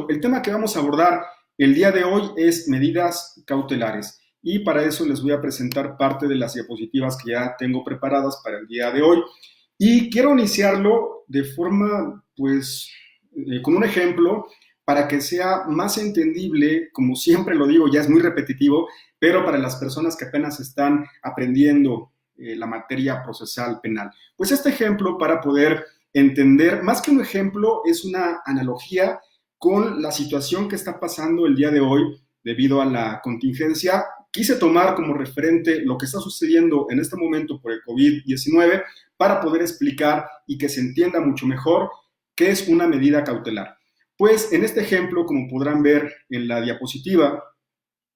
El tema que vamos a abordar el día de hoy es medidas cautelares y para eso les voy a presentar parte de las diapositivas que ya tengo preparadas para el día de hoy y quiero iniciarlo de forma, pues, con un ejemplo para que sea más entendible, como siempre lo digo, ya es muy repetitivo, pero para las personas que apenas están aprendiendo la materia procesal penal. Pues este ejemplo para poder entender, más que un ejemplo, es una analogía con la situación que está pasando el día de hoy debido a la contingencia. Quise tomar como referente lo que está sucediendo en este momento por el COVID-19 para poder explicar y que se entienda mucho mejor qué es una medida cautelar. Pues en este ejemplo, como podrán ver en la diapositiva,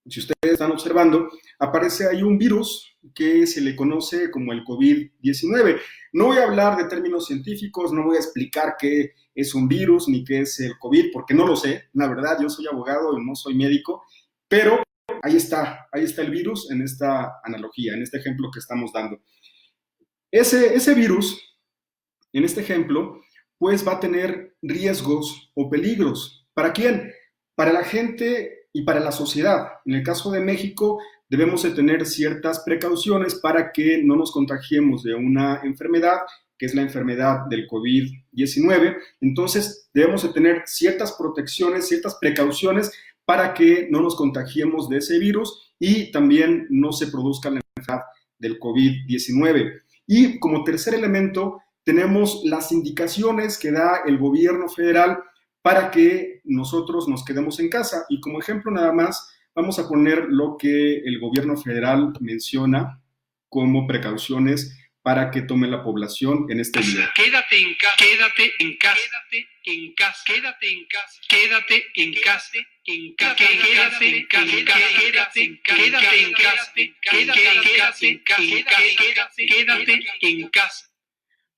si ustedes están observando, aparece ahí un virus que se le conoce como el COVID-19. No voy a hablar de términos científicos, no voy a explicar qué es un virus ni qué es el COVID, porque no lo sé. La verdad, yo soy abogado y no soy médico, pero ahí está el virus en esta analogía, en este ejemplo que estamos dando. Ese virus, en este ejemplo, pues va a tener riesgos o peligros. ¿Para quién? Para la gente y para la sociedad. En el caso de México, debemos de tener ciertas precauciones para que no nos contagiemos de una enfermedad, que es la enfermedad del COVID-19. Entonces, debemos de tener ciertas protecciones, ciertas precauciones para que no nos contagiemos de ese virus y también no se produzca la enfermedad del COVID-19. Y como tercer elemento, tenemos las indicaciones que da el gobierno federal para que nosotros nos quedemos en casa. Y como ejemplo nada más, vamos a poner lo que el gobierno federal menciona como precauciones para que tome la población en este video. Quédate en casa, quédate en casa, quédate en casa, quédate en casa, quédate en casa, quédate en casa, quédate en casa, quédate en casa, quédate en casa.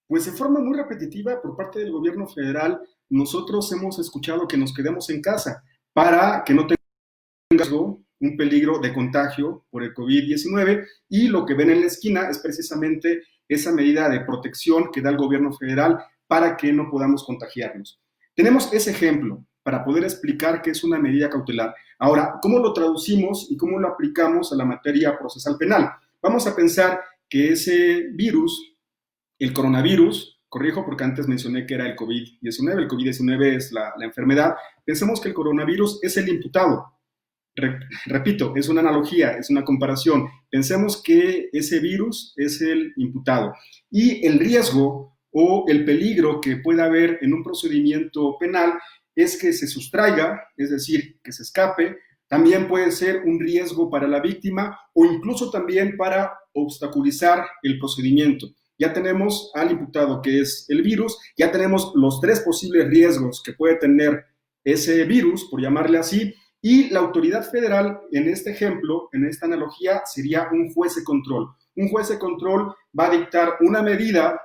Pues de forma muy repetitiva por parte del gobierno federal, nosotros hemos escuchado que nos quedemos en casa para que no tengas un peligro de contagio por el COVID-19 y lo que ven en la esquina es precisamente esa medida de protección que da el gobierno federal para que no podamos contagiarnos. Tenemos ese ejemplo para poder explicar qué es una medida cautelar. Ahora, ¿cómo lo traducimos y cómo lo aplicamos a la materia procesal penal? Vamos a pensar que ese virus, el coronavirus, corrijo porque antes mencioné que era el COVID-19, el COVID-19 es la enfermedad, pensemos que el coronavirus es el imputado. Repito, es una analogía, es una comparación. Pensemos que ese virus es el imputado y el riesgo o el peligro que pueda haber en un procedimiento penal es que se sustraiga, es decir, que se escape. También puede ser un riesgo para la víctima o incluso también para obstaculizar el procedimiento. Ya tenemos al imputado que es el virus, ya tenemos los tres posibles riesgos que puede tener ese virus, por llamarle así, y la autoridad federal, en este ejemplo, en esta analogía, sería un juez de control. Un juez de control va a dictar una medida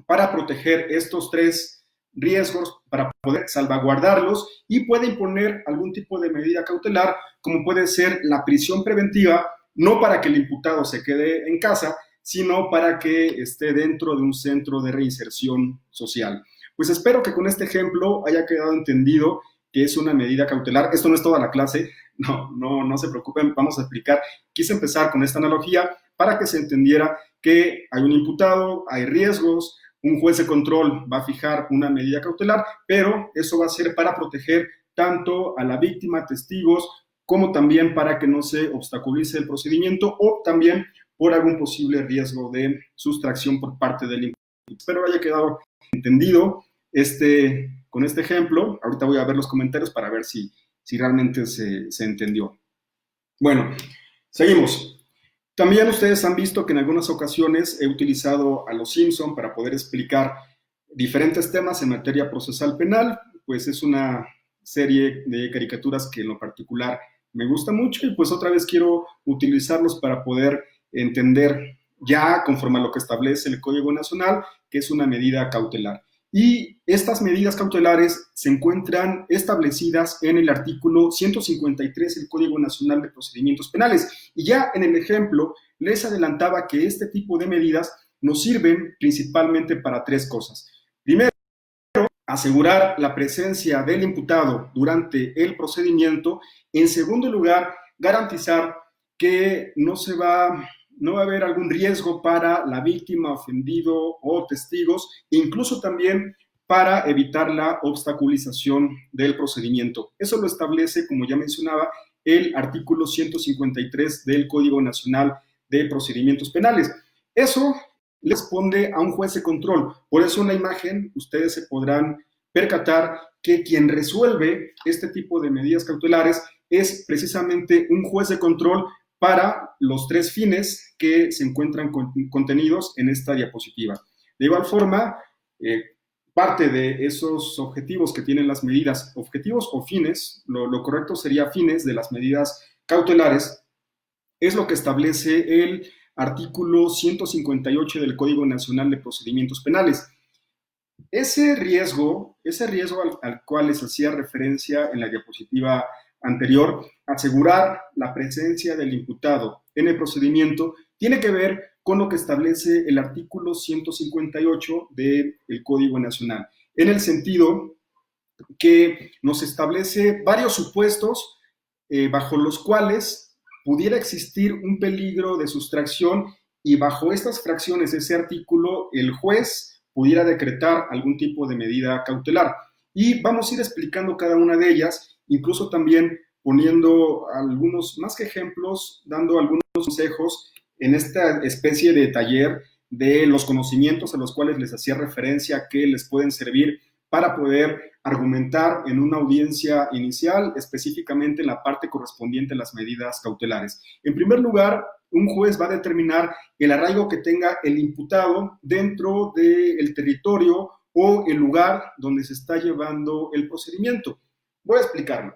para proteger estos tres riesgos, para poder salvaguardarlos y puede imponer algún tipo de medida cautelar, como puede ser la prisión preventiva, no para que el imputado se quede en casa, sino para que esté dentro de un centro de reinserción social. Pues espero que con este ejemplo haya quedado entendido que es una medida cautelar. Esto no es toda la clase, no se preocupen, vamos a explicar. Quise empezar con esta analogía para que se entendiera que hay un imputado, hay riesgos, un juez de control va a fijar una medida cautelar, pero eso va a ser para proteger tanto a la víctima, testigos, como también para que no se obstaculice el procedimiento o también por algún posible riesgo de sustracción por parte del imputado. Espero haya quedado entendido con este ejemplo. Ahorita voy a ver los comentarios para ver si realmente se entendió. Bueno, seguimos. También ustedes han visto que en algunas ocasiones he utilizado a los Simpson para poder explicar diferentes temas en materia procesal penal, pues es una serie de caricaturas que en lo particular me gusta mucho y pues otra vez quiero utilizarlos para poder entender ya conforme a lo que establece el Código Nacional, que es una medida cautelar. Y estas medidas cautelares se encuentran establecidas en el artículo 153 del Código Nacional de Procedimientos Penales. Y ya en el ejemplo les adelantaba que este tipo de medidas nos sirven principalmente para tres cosas. Primero, asegurar la presencia del imputado durante el procedimiento. En segundo lugar, garantizar que no va a haber algún riesgo para la víctima, ofendido o testigos, incluso también para evitar la obstaculización del procedimiento. Eso lo establece, como ya mencionaba, el artículo 153 del Código Nacional de Procedimientos Penales. Eso le responde a un juez de control. Por eso en la imagen ustedes se podrán percatar que quien resuelve este tipo de medidas cautelares es precisamente un juez de control para los tres fines que se encuentran contenidos en esta diapositiva. De igual forma, parte de esos objetivos que tienen las medidas, objetivos o fines, lo correcto sería fines de las medidas cautelares, es lo que establece el artículo 158 del Código Nacional de Procedimientos Penales. Ese riesgo al cual les hacía referencia en la diapositiva anterior, asegurar la presencia del imputado en el procedimiento, tiene que ver con lo que establece el artículo 158 del Código Nacional, en el sentido que nos establece varios supuestos bajo los cuales pudiera existir un peligro de sustracción y bajo estas fracciones de ese artículo el juez pudiera decretar algún tipo de medida cautelar. Y vamos a ir explicando cada una de ellas, incluso también poniendo algunos, más que ejemplos, dando algunos consejos en esta especie de taller de los conocimientos a los cuales les hacía referencia que les pueden servir para poder argumentar en una audiencia inicial, específicamente en la parte correspondiente a las medidas cautelares. En primer lugar, un juez va a determinar el arraigo que tenga el imputado dentro del territorio o el lugar donde se está llevando el procedimiento. Voy a explicarlo.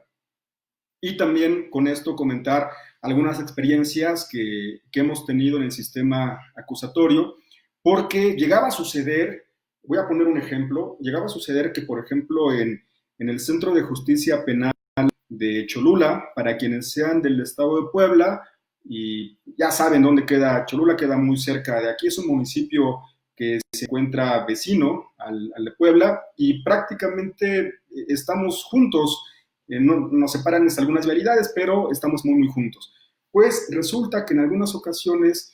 Y también con esto comentar algunas experiencias que hemos tenido en el sistema acusatorio, porque llegaba a suceder, voy a poner un ejemplo, llegaba a suceder que, por ejemplo, en el Centro de Justicia Penal de Cholula, para quienes sean del estado de Puebla, y ya saben dónde queda Cholula, queda muy cerca de aquí, es un municipio que se encuentra vecino al de Puebla, y prácticamente estamos juntos. Nos separan algunas vialidades, pero estamos muy, muy juntos. Pues resulta que en algunas ocasiones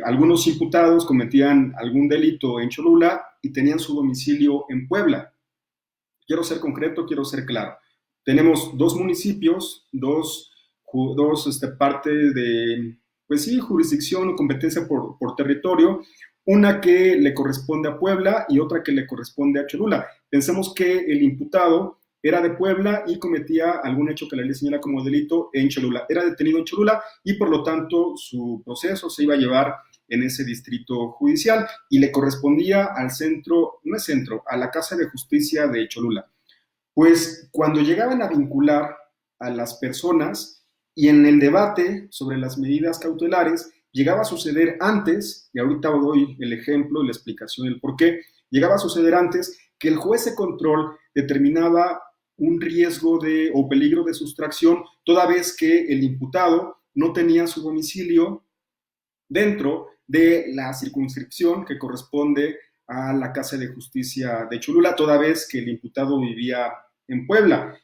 algunos imputados cometían algún delito en Cholula y tenían su domicilio en Puebla. Quiero ser concreto, quiero ser claro. Tenemos dos municipios, dos parte de, pues sí, jurisdicción o competencia por territorio, una que le corresponde a Puebla y otra que le corresponde a Cholula. Pensemos que el imputado era de Puebla y cometía algún hecho que la ley señala como delito en Cholula. Era detenido en Cholula y por lo tanto su proceso se iba a llevar en ese distrito judicial y le correspondía al centro, no es centro, a la Casa de Justicia de Cholula. Pues cuando llegaban a vincular a las personas y en el debate sobre las medidas cautelares, llegaba a suceder antes, y ahorita doy el ejemplo y la explicación del por qué, llegaba a suceder antes que el juez de control determinaba un riesgo o peligro de sustracción, toda vez que el imputado no tenía su domicilio dentro de la circunscripción que corresponde a la Casa de Justicia de Cholula, toda vez que el imputado vivía en Puebla.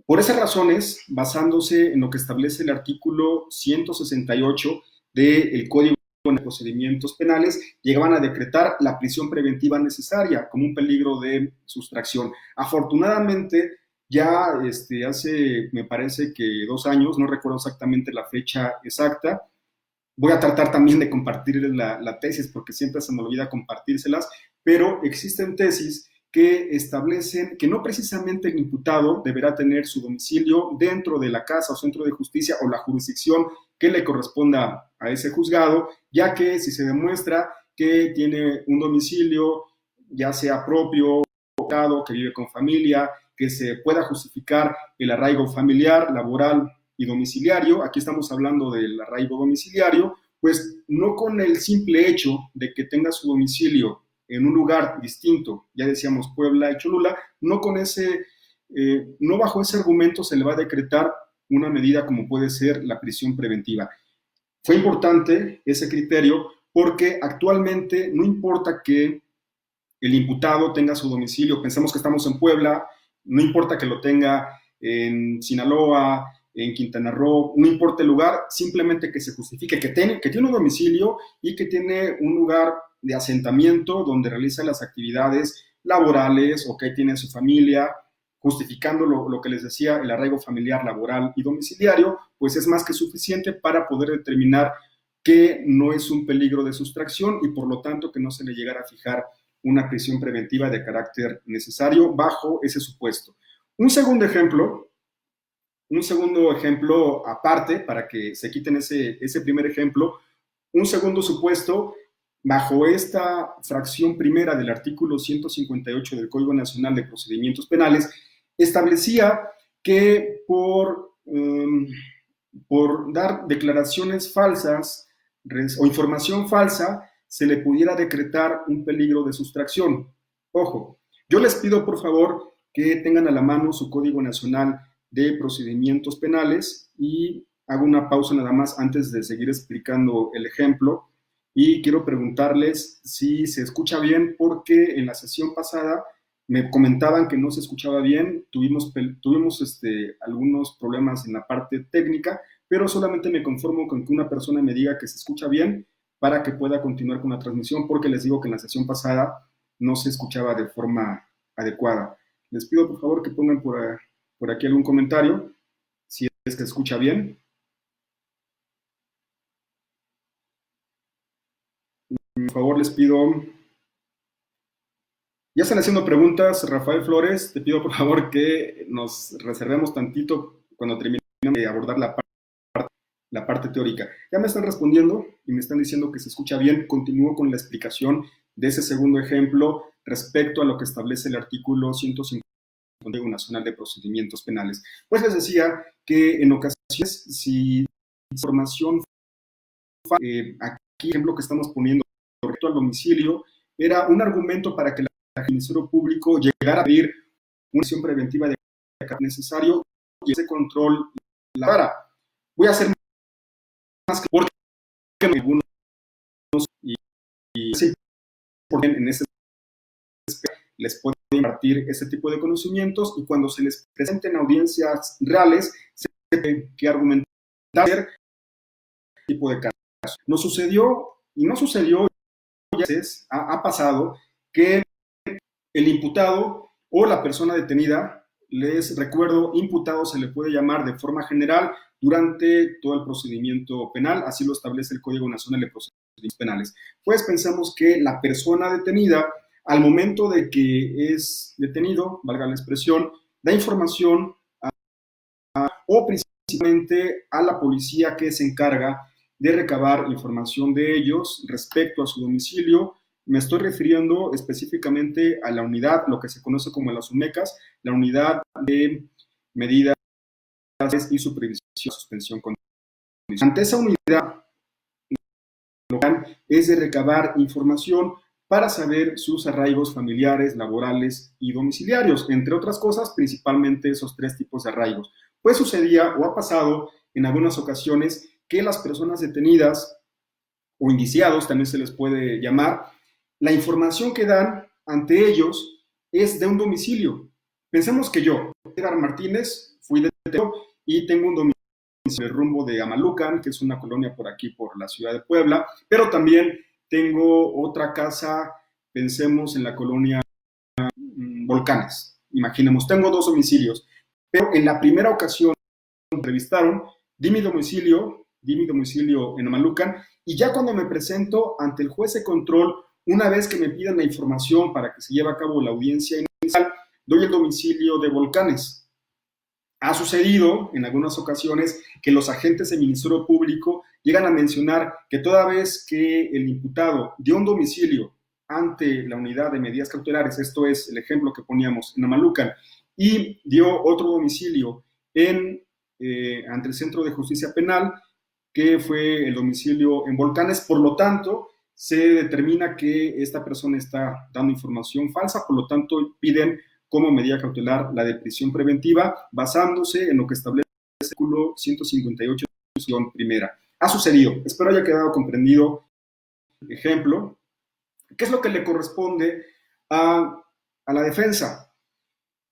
Por esas razones, basándose en lo que establece el artículo 168 del Código de Procedimientos Penales, llegaban a decretar la prisión preventiva necesaria como un peligro de sustracción. Afortunadamente, ya hace, me parece que 2 años, no recuerdo exactamente la fecha exacta, voy a tratar también de compartir la tesis porque siempre se me olvida compartírselas, pero existen tesis que establecen que no precisamente el imputado deberá tener su domicilio dentro de la casa o centro de justicia o la jurisdicción que le corresponda a ese juzgado, ya que si se demuestra que tiene un domicilio, ya sea propio, que vive con familia, que se pueda justificar el arraigo familiar, laboral y domiciliario, aquí estamos hablando del arraigo domiciliario, pues no con el simple hecho de que tenga su domicilio en un lugar distinto, ya decíamos Puebla y Cholula, no bajo ese argumento se le va a decretar una medida como puede ser la prisión preventiva. Fue importante ese criterio porque actualmente no importa que el imputado tenga su domicilio, pensemos que estamos en Puebla, no importa que lo tenga en Sinaloa, en Quintana Roo, no importa el lugar, simplemente que se justifique que tiene un domicilio y que tiene un lugar de asentamiento donde realiza las actividades laborales o que ahí tiene su familia, justificando lo que les decía, el arraigo familiar, laboral y domiciliario, pues es más que suficiente para poder determinar que no es un peligro de sustracción y por lo tanto que no se le llegara a fijar una prisión preventiva de carácter necesario bajo ese supuesto. Un segundo ejemplo aparte, para que se quiten ese primer ejemplo, un segundo supuesto, bajo esta fracción primera del artículo 158 del Código Nacional de Procedimientos Penales, establecía que por dar declaraciones falsas o información falsa, se le pudiera decretar un peligro de sustracción. Ojo, yo les pido por favor que tengan a la mano su Código Nacional de Procedimientos Penales y hago una pausa nada más antes de seguir explicando el ejemplo y quiero preguntarles si se escucha bien porque en la sesión pasada me comentaban que no se escuchaba bien, tuvimos algunos problemas en la parte técnica, pero solamente me conformo con que una persona me diga que se escucha bien para que pueda continuar con la transmisión, porque les digo que en la sesión pasada no se escuchaba de forma adecuada. Les pido por favor que pongan por aquí algún comentario, si es que se escucha bien. Por favor les pido... Ya están haciendo preguntas, Rafael Flores, te pido por favor que nos reservemos tantito cuando terminemos de abordar la parte teórica. Ya me están respondiendo y me están diciendo que se escucha bien. Continúo con la explicación de ese segundo ejemplo respecto a lo que establece el artículo 150 del Código Nacional de Procedimientos Penales. Pues les decía que en ocasiones, si información, aquí el ejemplo que estamos poniendo respecto al domicilio, era un argumento para que el Ministerio Público llegara a pedir una acción preventiva de carácter necesario y ese control la para. Voy a hacer más que porque algunos y en ese les pueden impartir ese tipo de conocimientos y cuando se les presenten audiencias reales se tiene que argumentar ese tipo de casos. Nos sucedió y no sucedió, ya veces ha pasado que el imputado o la persona detenida, les recuerdo, imputado se le puede llamar de forma general durante todo el procedimiento penal, así lo establece el Código Nacional de Procedimientos Penales. Pues pensamos que la persona detenida, al momento de que es detenido, valga la expresión, da información o principalmente a la policía que se encarga de recabar información de ellos respecto a su domicilio. Me estoy refiriendo específicamente a la unidad, lo que se conoce como las UMECAS, la unidad de medidas y supervisión y suspensión condicional. Ante esa unidad, lo que es de recabar información para saber sus arraigos familiares, laborales y domiciliarios, entre otras cosas, principalmente esos tres tipos de arraigos. Pues sucedía o ha pasado en algunas ocasiones que las personas detenidas o indiciados, también se les puede llamar, la información que dan ante ellos es de un domicilio. Pensemos que yo, Edgar Martínez, fui detenido y tengo un domicilio en el rumbo de Amalucan, que es una colonia por aquí, por la ciudad de Puebla, pero también tengo otra casa, pensemos en la colonia Volcanes. Imaginemos, tengo dos domicilios, pero en la primera ocasión me entrevistaron, di mi domicilio en Amalucan, y ya cuando me presento ante el juez de control, una vez que me piden la información para que se lleve a cabo la audiencia inicial, doy el domicilio de Volcanes. Ha sucedido en algunas ocasiones que los agentes del Ministerio Público llegan a mencionar que toda vez que el imputado dio un domicilio ante la unidad de medidas cautelares, esto es el ejemplo que poníamos en Amalucan, y dio otro domicilio ante el Centro de Justicia Penal, que fue el domicilio en Volcanes, por lo tanto, se determina que esta persona está dando información falsa, por lo tanto, piden como medida cautelar la de prisión preventiva, basándose en lo que establece el artículo 158, primera. Ha sucedido, espero haya quedado comprendido el ejemplo. ¿Qué es lo que le corresponde a la defensa.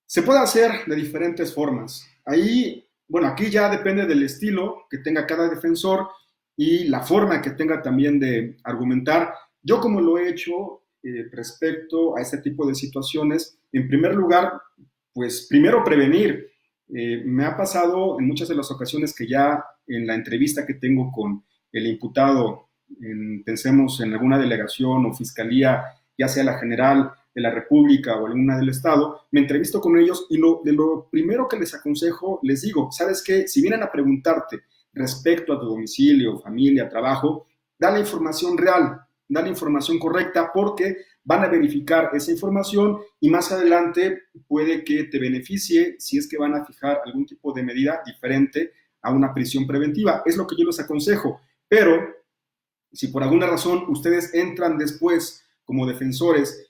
Se puede hacer de diferentes formas. Ahí, bueno, aquí ya depende del estilo que tenga cada defensor y la forma que tenga también de argumentar. Yo como lo he hecho respecto a este tipo de situaciones, en primer lugar, pues primero prevenir. Me ha pasado en muchas de las ocasiones que ya en la entrevista que tengo con el imputado, pensemos en alguna delegación o fiscalía, ya sea la general de la República o alguna del Estado, me entrevisto con ellos y de lo primero que les aconsejo, les digo, ¿sabes qué? Si vienen a preguntarte respecto a tu domicilio, familia, trabajo, da la información real, da la información correcta, porque van a verificar esa información y más adelante puede que te beneficie si es que van a fijar algún tipo de medida diferente a una prisión preventiva. Es lo que yo les aconsejo. Pero si por alguna razón ustedes entran después como defensores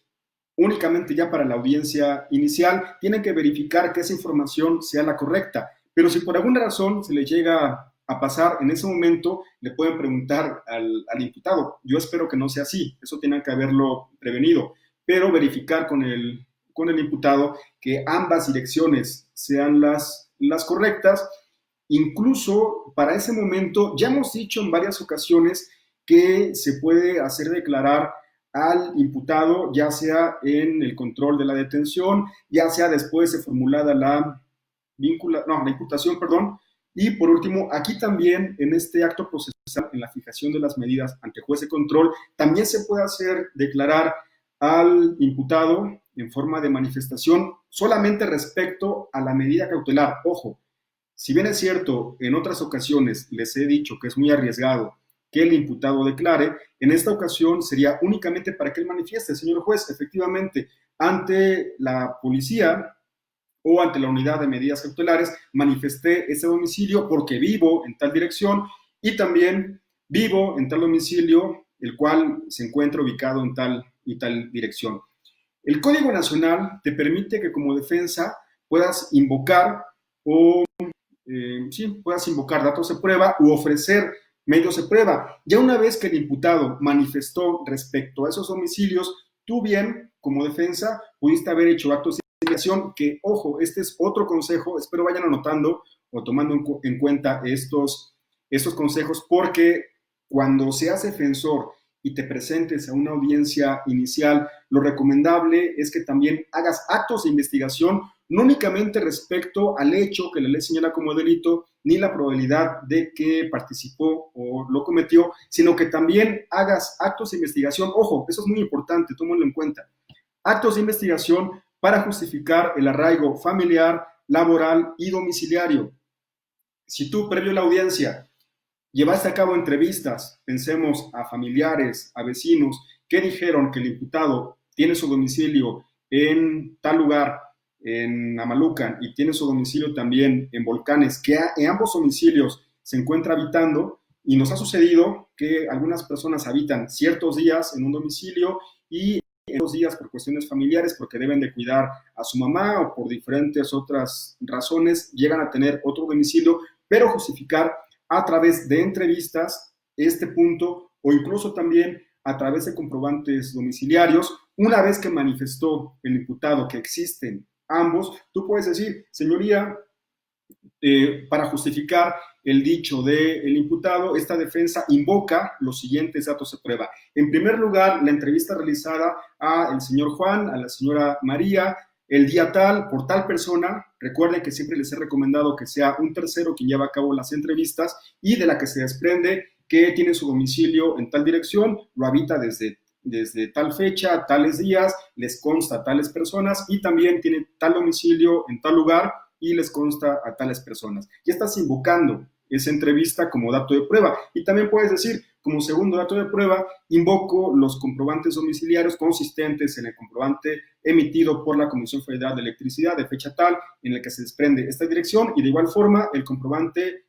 únicamente ya para la audiencia inicial, tienen que verificar que esa información sea la correcta. Pero si por alguna razón se les llega a pasar, en ese momento le pueden preguntar al imputado. Yo espero que no sea así, eso tienen que haberlo prevenido, pero verificar con el imputado que ambas direcciones sean las correctas. Incluso para ese momento, ya hemos dicho en varias ocasiones que se puede hacer declarar al imputado, ya sea en el control de la detención, ya sea después de formulada la imputación, perdón. Y por último, aquí también en este acto procesal, en la fijación de las medidas ante juez de control, también se puede hacer declarar al imputado en forma de manifestación solamente respecto a la medida cautelar. Ojo, si bien es cierto, en otras ocasiones les he dicho que es muy arriesgado que el imputado declare, en esta ocasión sería únicamente para que él manifieste, señor juez, efectivamente, ante la policía o ante la unidad de medidas cautelares, manifesté ese domicilio porque vivo en tal dirección y también vivo en tal domicilio, el cual se encuentra ubicado en tal y tal dirección. El Código Nacional te permite que como defensa puedas invocar puedas invocar datos de prueba u ofrecer medios de prueba. Ya una vez que el imputado manifestó respecto a esos domicilios, tú bien, como defensa, pudiste haber hecho actos de investigación, que, ojo, este es otro consejo, espero vayan anotando o tomando en cuenta estos consejos, porque cuando seas defensor y te presentes a una audiencia inicial, lo recomendable es que también hagas actos de investigación, no únicamente respecto al hecho que la ley señala como delito, ni la probabilidad de que participó o lo cometió, sino que también hagas actos de investigación. Ojo, eso es muy importante, tómalo en cuenta. Actos de investigación para justificar el arraigo familiar, laboral y domiciliario. Si tú, previo a la audiencia, llevaste a cabo entrevistas, pensemos a familiares, a vecinos, que dijeron que el imputado tiene su domicilio en tal lugar, en Amalucan, y tiene su domicilio también en Volcanes, que en ambos domicilios se encuentra habitando, y nos ha sucedido que algunas personas habitan ciertos días en un domicilio y en los días por cuestiones familiares, porque deben de cuidar a su mamá o por diferentes otras razones, llegan a tener otro domicilio, pero justificar a través de entrevistas este punto, o incluso también a través de comprobantes domiciliarios, una vez que manifestó el imputado que existen ambos, tú puedes decir, señoría, para justificar el dicho del imputado, esta defensa invoca los siguientes datos de prueba. En primer lugar, la entrevista realizada al señor Juan, a la señora María, el día tal, por tal persona. Recuerden que siempre les he recomendado que sea un tercero quien lleva a cabo las entrevistas y de la que se desprende que tiene su domicilio en tal dirección, lo habita desde tal fecha, tales días, les consta a tales personas y también tiene tal domicilio en tal lugar y les consta a tales personas. Ya estás invocando esa entrevista como dato de prueba. Y también puedes decir, como segundo dato de prueba, invoco los comprobantes domiciliarios consistentes en el comprobante emitido por la Comisión Federal de Electricidad de fecha tal en el que se desprende esta dirección y de igual forma el comprobante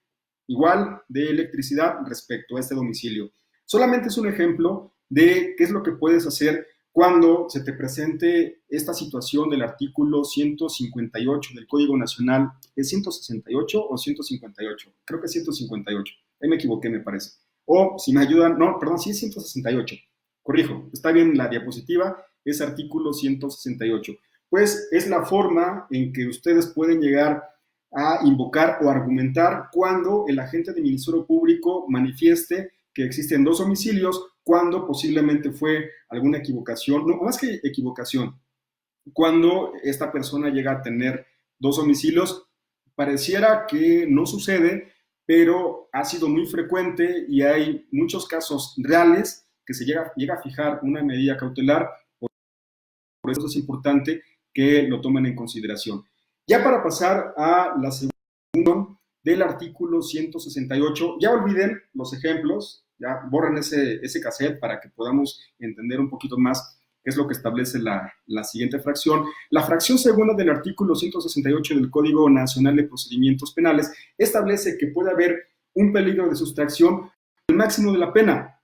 igual de electricidad respecto a este domicilio. Solamente es un ejemplo de qué es lo que puedes hacer cuando se te presente esta situación del artículo 158 del Código Nacional. ¿Es 168 o 158? Creo que es 158. Ahí me equivoqué, me parece. O si me ayudan, no, perdón, sí es 168. Corrijo, está bien la diapositiva, ese artículo 168? Pues es la forma en que ustedes pueden llegar a invocar o argumentar cuando el agente del Ministerio Público manifieste que existen dos homicidios, cuando posiblemente fue alguna equivocación, no más que equivocación, cuando esta persona llega a tener dos homicidios, pareciera que no sucede, pero ha sido muy frecuente y hay muchos casos reales que se llega a fijar una medida cautelar, por eso es importante que lo tomen en consideración. Ya para pasar a la segunda del artículo 168, ya olviden los ejemplos, ya borren ese cassette para que podamos entender un poquito más qué es lo que establece la siguiente fracción. La fracción segunda del artículo 168 del Código Nacional de Procedimientos Penales establece que puede haber un peligro de sustracción del máximo de la pena.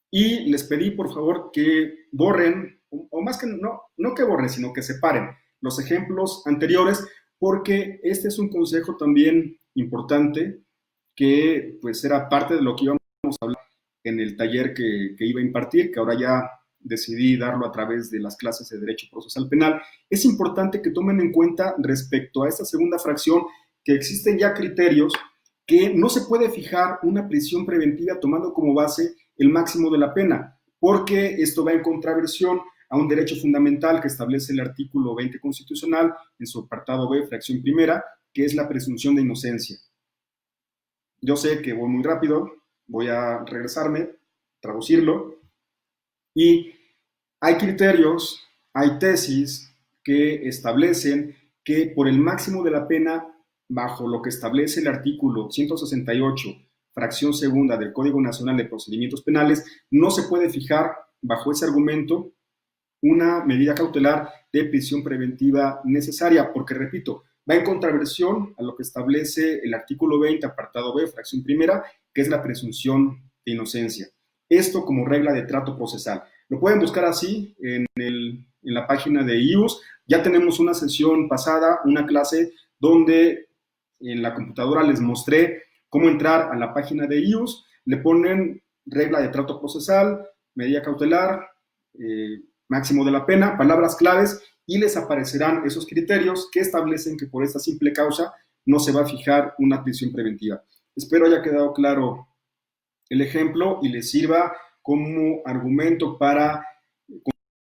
Y les pedí, por favor, que borren, o más que no que borren, sino que separen los ejemplos anteriores, porque este es un consejo también importante que pues era parte de lo que íbamos a hablar en el taller que iba a impartir, que ahora ya decidí darlo a través de las clases de Derecho Procesal Penal. Es importante que tomen en cuenta respecto a esta segunda fracción que existen ya criterios que no se puede fijar una prisión preventiva tomando como base el máximo de la pena, porque esto va en contraversión a un derecho fundamental que establece el artículo 20 constitucional en su apartado B, fracción primera, que es la presunción de inocencia. Yo sé que voy muy rápido, voy a regresarme, traducirlo, y hay criterios, hay tesis que establecen que por el máximo de la pena, bajo lo que establece el artículo 168, fracción segunda del Código Nacional de Procedimientos Penales, no se puede fijar bajo ese argumento una medida cautelar de prisión preventiva necesaria, porque, repito, va en contraversión a lo que establece el artículo 20, apartado B, fracción primera, que es la presunción de inocencia. Esto como regla de trato procesal. Lo pueden buscar así en la página de IUS. Ya tenemos una sesión pasada, una clase, donde en la computadora les mostré cómo entrar a la página de IUS. Le ponen regla de trato procesal, medida cautelar, máximo de la pena, palabras claves, y les aparecerán esos criterios que establecen que por esta simple causa no se va a fijar una prisión preventiva. Espero haya quedado claro el ejemplo y les sirva como argumento para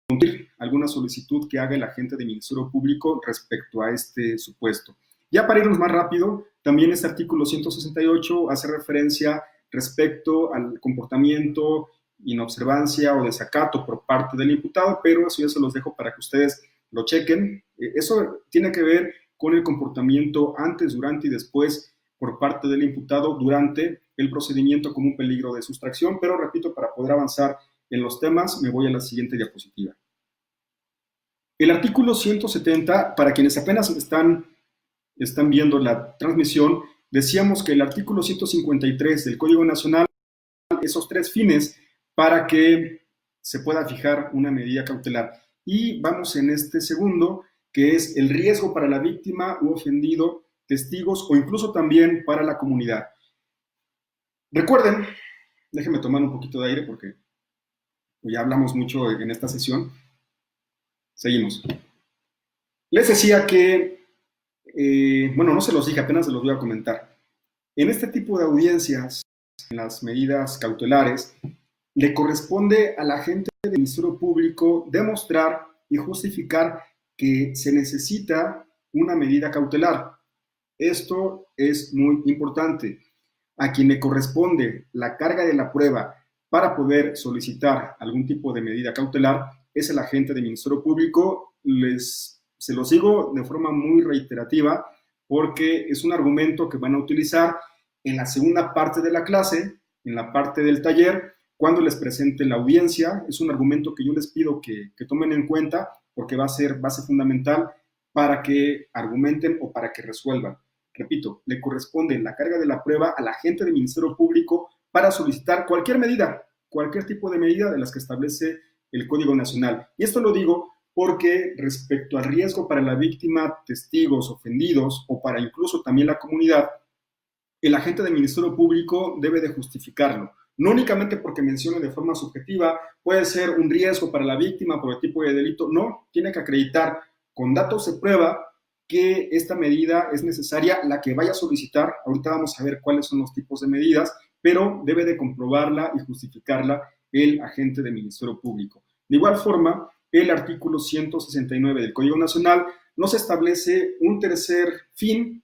cumplir alguna solicitud que haga el agente del Ministerio Público respecto a este supuesto. Ya para irnos más rápido, también este artículo 168 hace referencia respecto al comportamiento, inobservancia o desacato por parte del imputado, pero eso ya se los dejo para que ustedes lo chequen. Eso tiene que ver con el comportamiento antes, durante y después por parte del imputado durante el procedimiento como un peligro de sustracción, pero repito, para poder avanzar en los temas, me voy a la siguiente diapositiva. El artículo 170, para quienes apenas están viendo la transmisión, decíamos que el artículo 153 del Código Nacional, esos tres fines para que se pueda fijar una medida cautelar. Y vamos en este segundo, que es el riesgo para la víctima u ofendido, testigos o incluso también para la comunidad. Recuerden, déjenme tomar un poquito de aire porque ya hablamos mucho en esta sesión. Seguimos. Les decía que, bueno, no se los dije, apenas se los voy a comentar. En este tipo de audiencias, en las medidas cautelares, le corresponde al agente del Ministerio Público demostrar y justificar que se necesita una medida cautelar. Esto es muy importante. A quien le corresponde la carga de la prueba para poder solicitar algún tipo de medida cautelar es el agente del Ministerio Público. Se los digo de forma muy reiterativa porque es un argumento que van a utilizar en la segunda parte de la clase, en la parte del taller, cuando les presente la audiencia. Es un argumento que yo les pido que tomen en cuenta porque va a ser base fundamental para que argumenten o para que resuelvan. Repito, le corresponde la carga de la prueba al agente del Ministerio Público para solicitar cualquier medida, cualquier tipo de medida de las que establece el Código Nacional. Y esto lo digo porque respecto al riesgo para la víctima, testigos, ofendidos o para incluso también la comunidad, el agente del Ministerio Público debe de justificarlo. no únicamente porque mencione de forma subjetiva, puede ser un riesgo para la víctima por el tipo de delito, no, tiene que acreditar con datos de prueba que esta medida es necesaria, la que vaya a solicitar. Ahorita vamos a ver cuáles son los tipos de medidas, pero debe de comprobarla y justificarla el agente del Ministerio Público. De igual forma, el artículo 169 del Código Nacional nos establece un tercer fin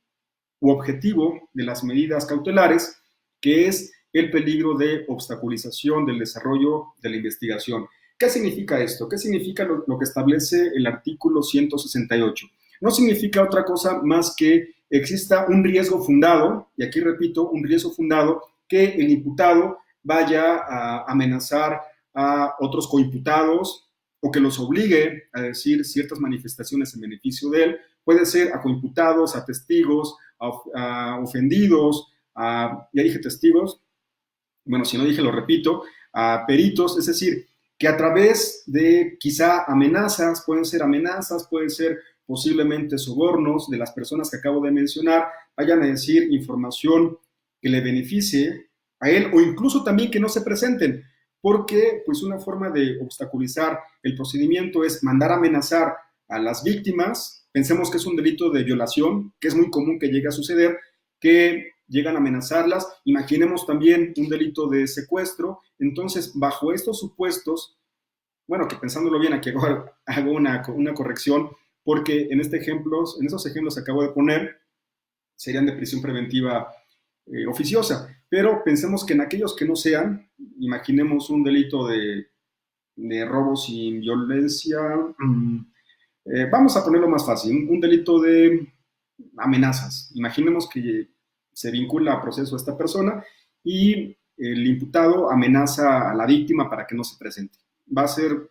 u objetivo de las medidas cautelares, que es el peligro de obstaculización del desarrollo de la investigación. ¿Qué significa esto? ¿Qué significa lo que establece el artículo 168? No significa otra cosa más que exista un riesgo fundado, y aquí repito, un riesgo fundado, que el imputado vaya a amenazar a otros coimputados o que los obligue a decir ciertas manifestaciones en beneficio de él. Puede ser a coimputados, a testigos, a ofendidos, ya dije testigos, bueno, si no dije lo repito, a peritos, es decir, que a través de quizá amenazas, pueden ser posiblemente sobornos de las personas que acabo de mencionar, vayan a decir información que le beneficie a él o incluso también que no se presenten, porque pues una forma de obstaculizar el procedimiento es mandar a amenazar a las víctimas. Pensemos que es un delito de violación, que es muy común que llegue a suceder, que llegan a amenazarlas. Imaginemos también un delito de secuestro. Entonces, bajo estos supuestos, bueno, que pensándolo bien, aquí hago una corrección, porque en esos ejemplos que acabo de poner, serían de prisión preventiva oficiosa. Pero pensemos que en aquellos que no sean, imaginemos un delito de robo sin violencia, vamos a ponerlo más fácil, un delito de amenazas. Imaginemos que se vincula a proceso a esta persona y el imputado amenaza a la víctima para que no se presente. Va a ser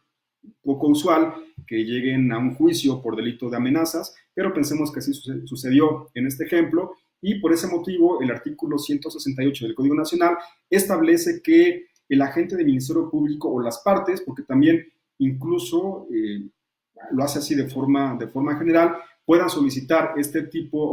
poco usual que lleguen a un juicio por delito de amenazas, pero pensemos que así sucedió en este ejemplo, y por ese motivo el artículo 168 del Código Nacional establece que el agente del Ministerio Público o las partes, porque también incluso lo hace así de forma general, puedan solicitar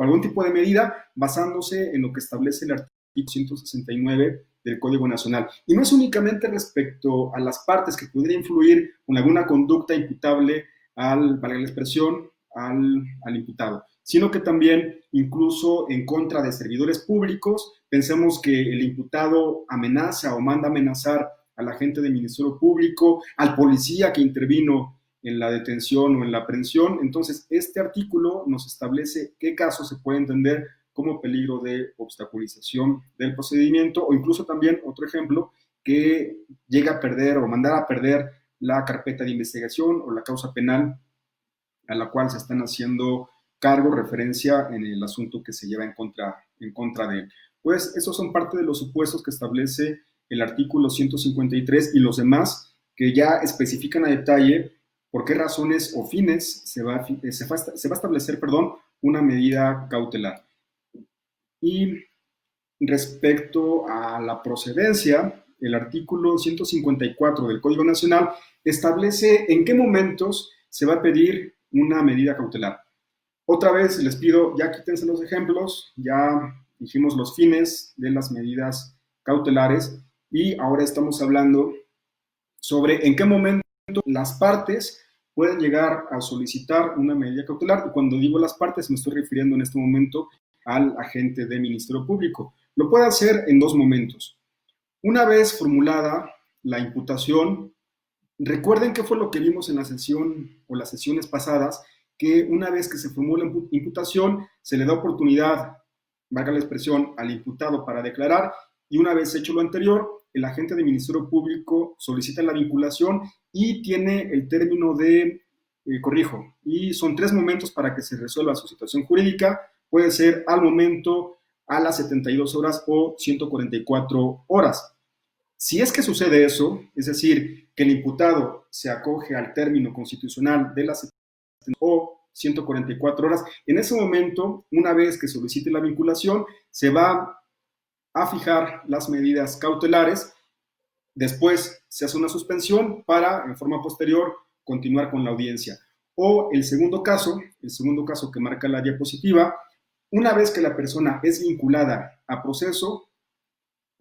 algún tipo de medida basándose en lo que establece el artículo 169 del Código Nacional. Y no es únicamente respecto a las partes que pudiera influir con alguna conducta imputable valga la expresión, al imputado, sino que también incluso en contra de servidores públicos. Pensemos que el imputado amenaza o manda amenazar al agente del Ministerio Público, al policía que intervino en la detención o en la aprehensión. Entonces, este artículo nos establece qué casos se puede entender como peligro de obstaculización del procedimiento, o incluso también otro ejemplo, que llega a perder o mandar a perder la carpeta de investigación o la causa penal a la cual se están haciendo cargo, referencia en el asunto que se lleva en contra de él. Pues esos son parte de los supuestos que establece el artículo 153 y los demás que ya especifican a detalle por qué razones o fines se va a establecer, una medida cautelar. Y respecto a la procedencia, el artículo 154 del Código Nacional establece en qué momentos se va a pedir una medida cautelar. Otra vez les pido, ya quítense los ejemplos, ya dijimos los fines de las medidas cautelares y ahora estamos hablando sobre en qué momento las partes pueden llegar a solicitar una medida cautelar. Y cuando digo las partes me estoy refiriendo en este momento al agente del Ministerio Público. Lo puede hacer en dos momentos. Una vez formulada la imputación, recuerden qué fue lo que vimos en la sesión o las sesiones pasadas, que una vez que se formula imputación, se le da oportunidad, valga la expresión, al imputado para declarar, y una vez hecho lo anterior, el agente del Ministerio Público solicita la vinculación y tiene el término de, y son 3 momentos para que se resuelva su situación jurídica. Puede ser al momento, a las 72 horas o 144 horas. Si es que sucede eso, es decir, que el imputado se acoge al término constitucional de las 72 o 144 horas, en ese momento, una vez que solicite la vinculación, se va a fijar las medidas cautelares. Después se hace una suspensión para, en forma posterior, continuar con la audiencia. O el segundo caso que marca la diapositiva, una vez que la persona es vinculada a proceso,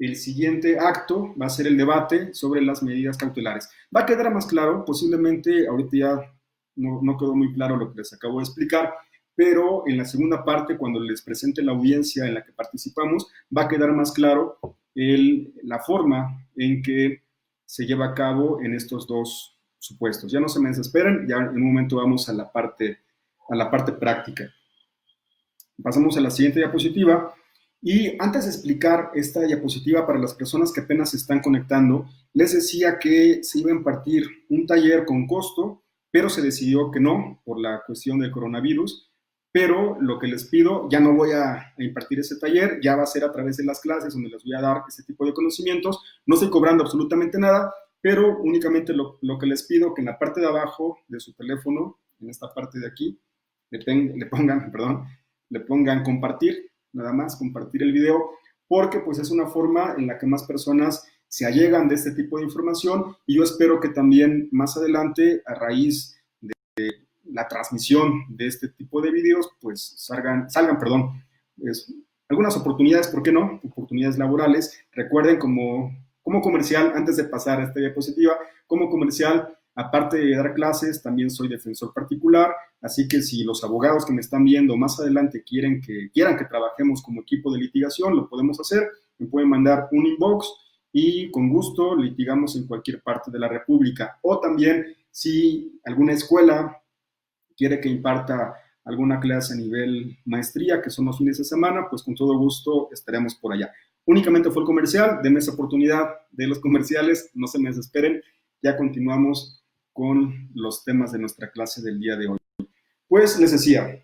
el siguiente acto va a ser el debate sobre las medidas cautelares. Va a quedar más claro, posiblemente ahorita ya no quedó muy claro lo que les acabo de explicar, pero en la segunda parte, cuando les presente la audiencia en la que participamos, va a quedar más claro la forma en que se lleva a cabo en estos dos supuestos. Ya no se me desesperen, ya en un momento vamos a la parte práctica. Pasamos a la siguiente diapositiva. Y antes de explicar esta diapositiva para las personas que apenas se están conectando, les decía que se iba a impartir un taller con costo, pero se decidió que no, por la cuestión del coronavirus. Pero lo que les pido, ya no voy a impartir ese taller, ya va a ser a través de las clases donde les voy a dar este tipo de conocimientos. No estoy cobrando absolutamente nada, pero únicamente lo que les pido que en la parte de abajo de su teléfono, en esta parte de aquí, le pongan compartir, nada más compartir el video, porque pues es una forma en la que más personas se allegan de este tipo de información, y yo espero que también más adelante, a raíz de la transmisión de este tipo de videos, pues salgan algunas oportunidades, ¿por qué no? Oportunidades laborales. Recuerden, como comercial, antes de pasar a esta diapositiva, como comercial, aparte de dar clases, también soy defensor particular, así que si los abogados que me están viendo más adelante quieran que trabajemos como equipo de litigación, lo podemos hacer. Me pueden mandar un inbox y con gusto litigamos en cualquier parte de la República. O también, si alguna escuela quiere que imparta alguna clase a nivel maestría, que son los fines de semana, pues con todo gusto estaremos por allá. Únicamente fue el comercial, denme esa oportunidad de los comerciales, no se me desesperen, ya continuamos con los temas de nuestra clase del día de hoy. Pues les decía,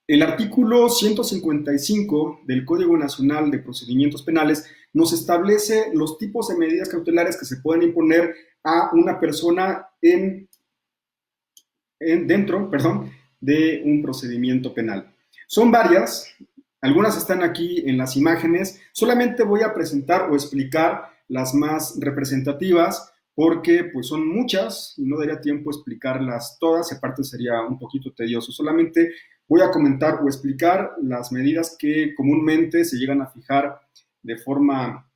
el artículo 155 del Código Nacional de Procedimientos Penales nos establece los tipos de medidas cautelares que se pueden imponer a una persona dentro de un procedimiento penal. Son varias, algunas están aquí en las imágenes, solamente voy a presentar o explicar las más representativas, porque pues son muchas y no daría tiempo explicarlas todas, y aparte sería un poquito tedioso. Solamente voy a comentar o explicar las medidas que comúnmente se llegan a fijar de forma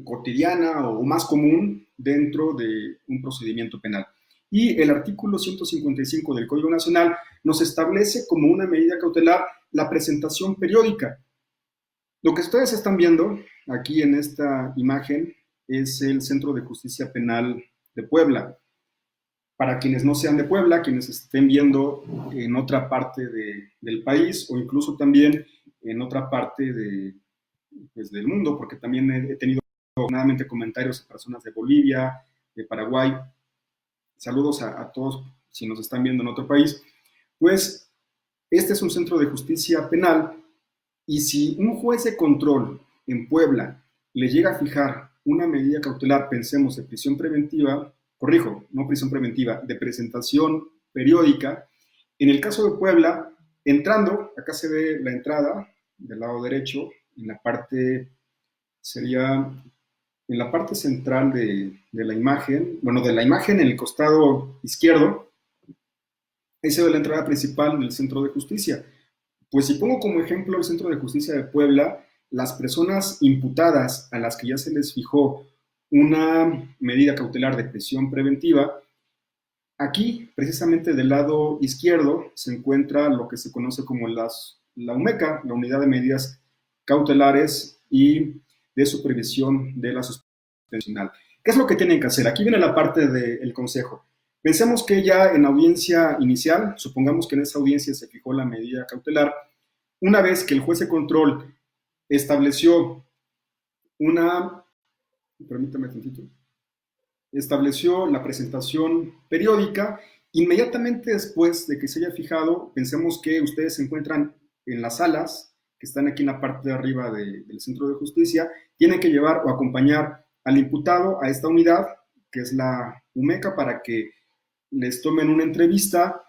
cotidiana o más común dentro de un procedimiento penal. Y el artículo 155 del Código Nacional nos establece como una medida cautelar la presentación periódica. Lo que ustedes están viendo aquí en esta imagen es el Centro de Justicia Penal de Puebla. Para quienes no sean de Puebla, quienes estén viendo en otra parte del país, o incluso también en otra parte del mundo, porque también he tenido afortunadamente comentarios de personas de Bolivia, de Paraguay. Saludos a todos si nos están viendo en otro país. Pues este es un centro de justicia penal, y si un juez de control en Puebla le llega a fijar una medida cautelar, pensemos de prisión preventiva, no prisión preventiva, de presentación periódica, en el caso de Puebla, entrando, acá se ve la entrada del lado derecho, en la parte central de la imagen, de la imagen en el costado izquierdo, ahí se ve la entrada principal del centro de justicia. Pues si pongo como ejemplo el Centro de Justicia de Puebla, las personas imputadas a las que ya se les fijó una medida cautelar de prisión preventiva, aquí, precisamente del lado izquierdo, se encuentra lo que se conoce como la UMECA, la Unidad de Medidas Cautelares y de Supervisión de la Suspensión Penal. ¿Qué es lo que tienen que hacer? Aquí viene la parte del consejo. Pensemos que ya en audiencia inicial, supongamos que en esa audiencia se fijó la medida cautelar, una vez que el juez de control estableció la presentación periódica, inmediatamente después de que se haya fijado, pensemos que ustedes se encuentran en las salas que están aquí en la parte de arriba del Centro de Justicia, tienen que llevar o acompañar al imputado a esta unidad, que es la UMECA, para que les tomen una entrevista,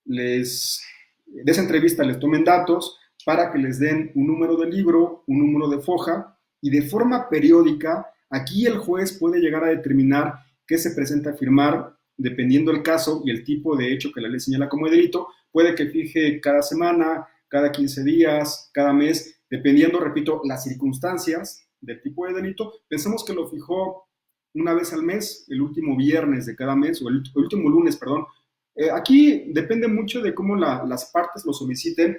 de esa entrevista les tomen datos, para que les den un número de libro, un número de foja, y de forma periódica, aquí el juez puede llegar a determinar qué se presenta a firmar, dependiendo del caso y el tipo de hecho que la ley señala como delito. Puede que fije cada semana, cada 15 días, cada mes, dependiendo, repito, las circunstancias del tipo de delito, pensamos que lo fijó una vez al mes, el último viernes de cada mes, o el último lunes, perdón. Aquí depende mucho de cómo las partes lo soliciten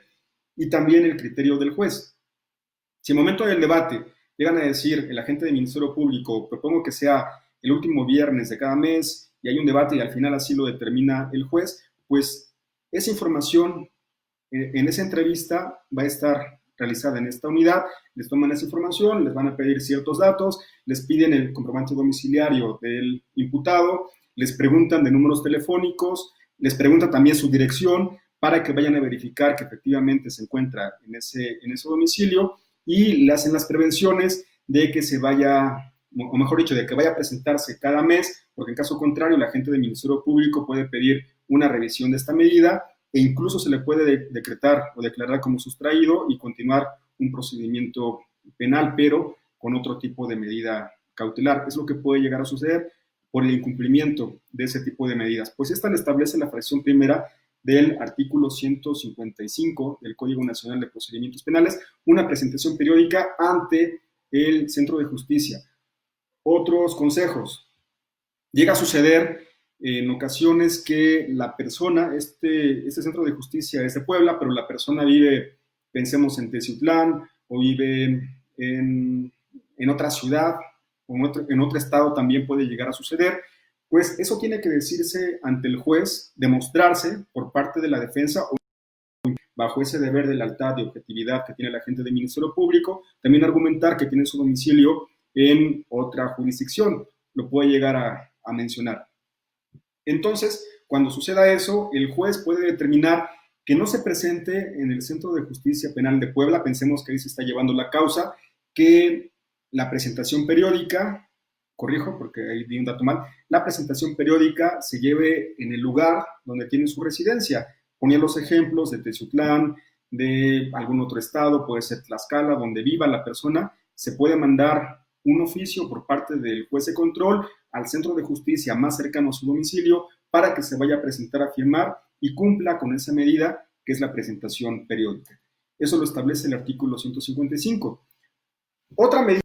y también el criterio del juez. Si en el momento del debate llegan a decir el agente del Ministerio Público, propongo que sea el último viernes de cada mes y hay un debate y al final así lo determina el juez, pues esa información en esa entrevista va a estar realizada en esta unidad, les toman esa información, les van a pedir ciertos datos, les piden el comprobante domiciliario del imputado, les preguntan de números telefónicos, les preguntan también su dirección para que vayan a verificar que efectivamente se encuentra en ese domicilio y le hacen las prevenciones de que se vaya, o mejor dicho, de que vaya a presentarse cada mes, porque en caso contrario la agente del Ministerio Público puede pedir una revisión de esta medida e incluso se le puede decretar o declarar como sustraído y continuar un procedimiento penal, pero con otro tipo de medida cautelar. Es lo que puede llegar a suceder por el incumplimiento de ese tipo de medidas. Pues esta le establece la fracción primera del artículo 155 del Código Nacional de Procedimientos Penales, una presentación periódica ante el Centro de Justicia. Otros consejos. Llega a suceder en ocasiones que la persona, este centro de justicia es de Puebla, pero la persona vive, pensemos en Teciutlán, o vive en otra ciudad, o en otro estado también puede llegar a suceder, pues eso tiene que decirse ante el juez, demostrarse por parte de la defensa o bajo ese deber de lealtad y objetividad que tiene el agente del Ministerio Público, también argumentar que tiene su domicilio en otra jurisdicción, lo puede llegar a mencionar. Entonces, cuando suceda eso, el juez puede determinar que no se presente en el Centro de Justicia Penal de Puebla, pensemos que ahí se está llevando la causa, que la presentación periódica, corrijo porque ahí di un dato mal, la presentación periódica se lleve en el lugar donde tiene su residencia. Ponía los ejemplos de Teciutlán, de algún otro estado, puede ser Tlaxcala, donde viva la persona, se puede mandar un oficio por parte del juez de control al centro de justicia más cercano a su domicilio para que se vaya a presentar a firmar y cumpla con esa medida que es la presentación periódica. Eso lo establece el artículo 155. Otra medida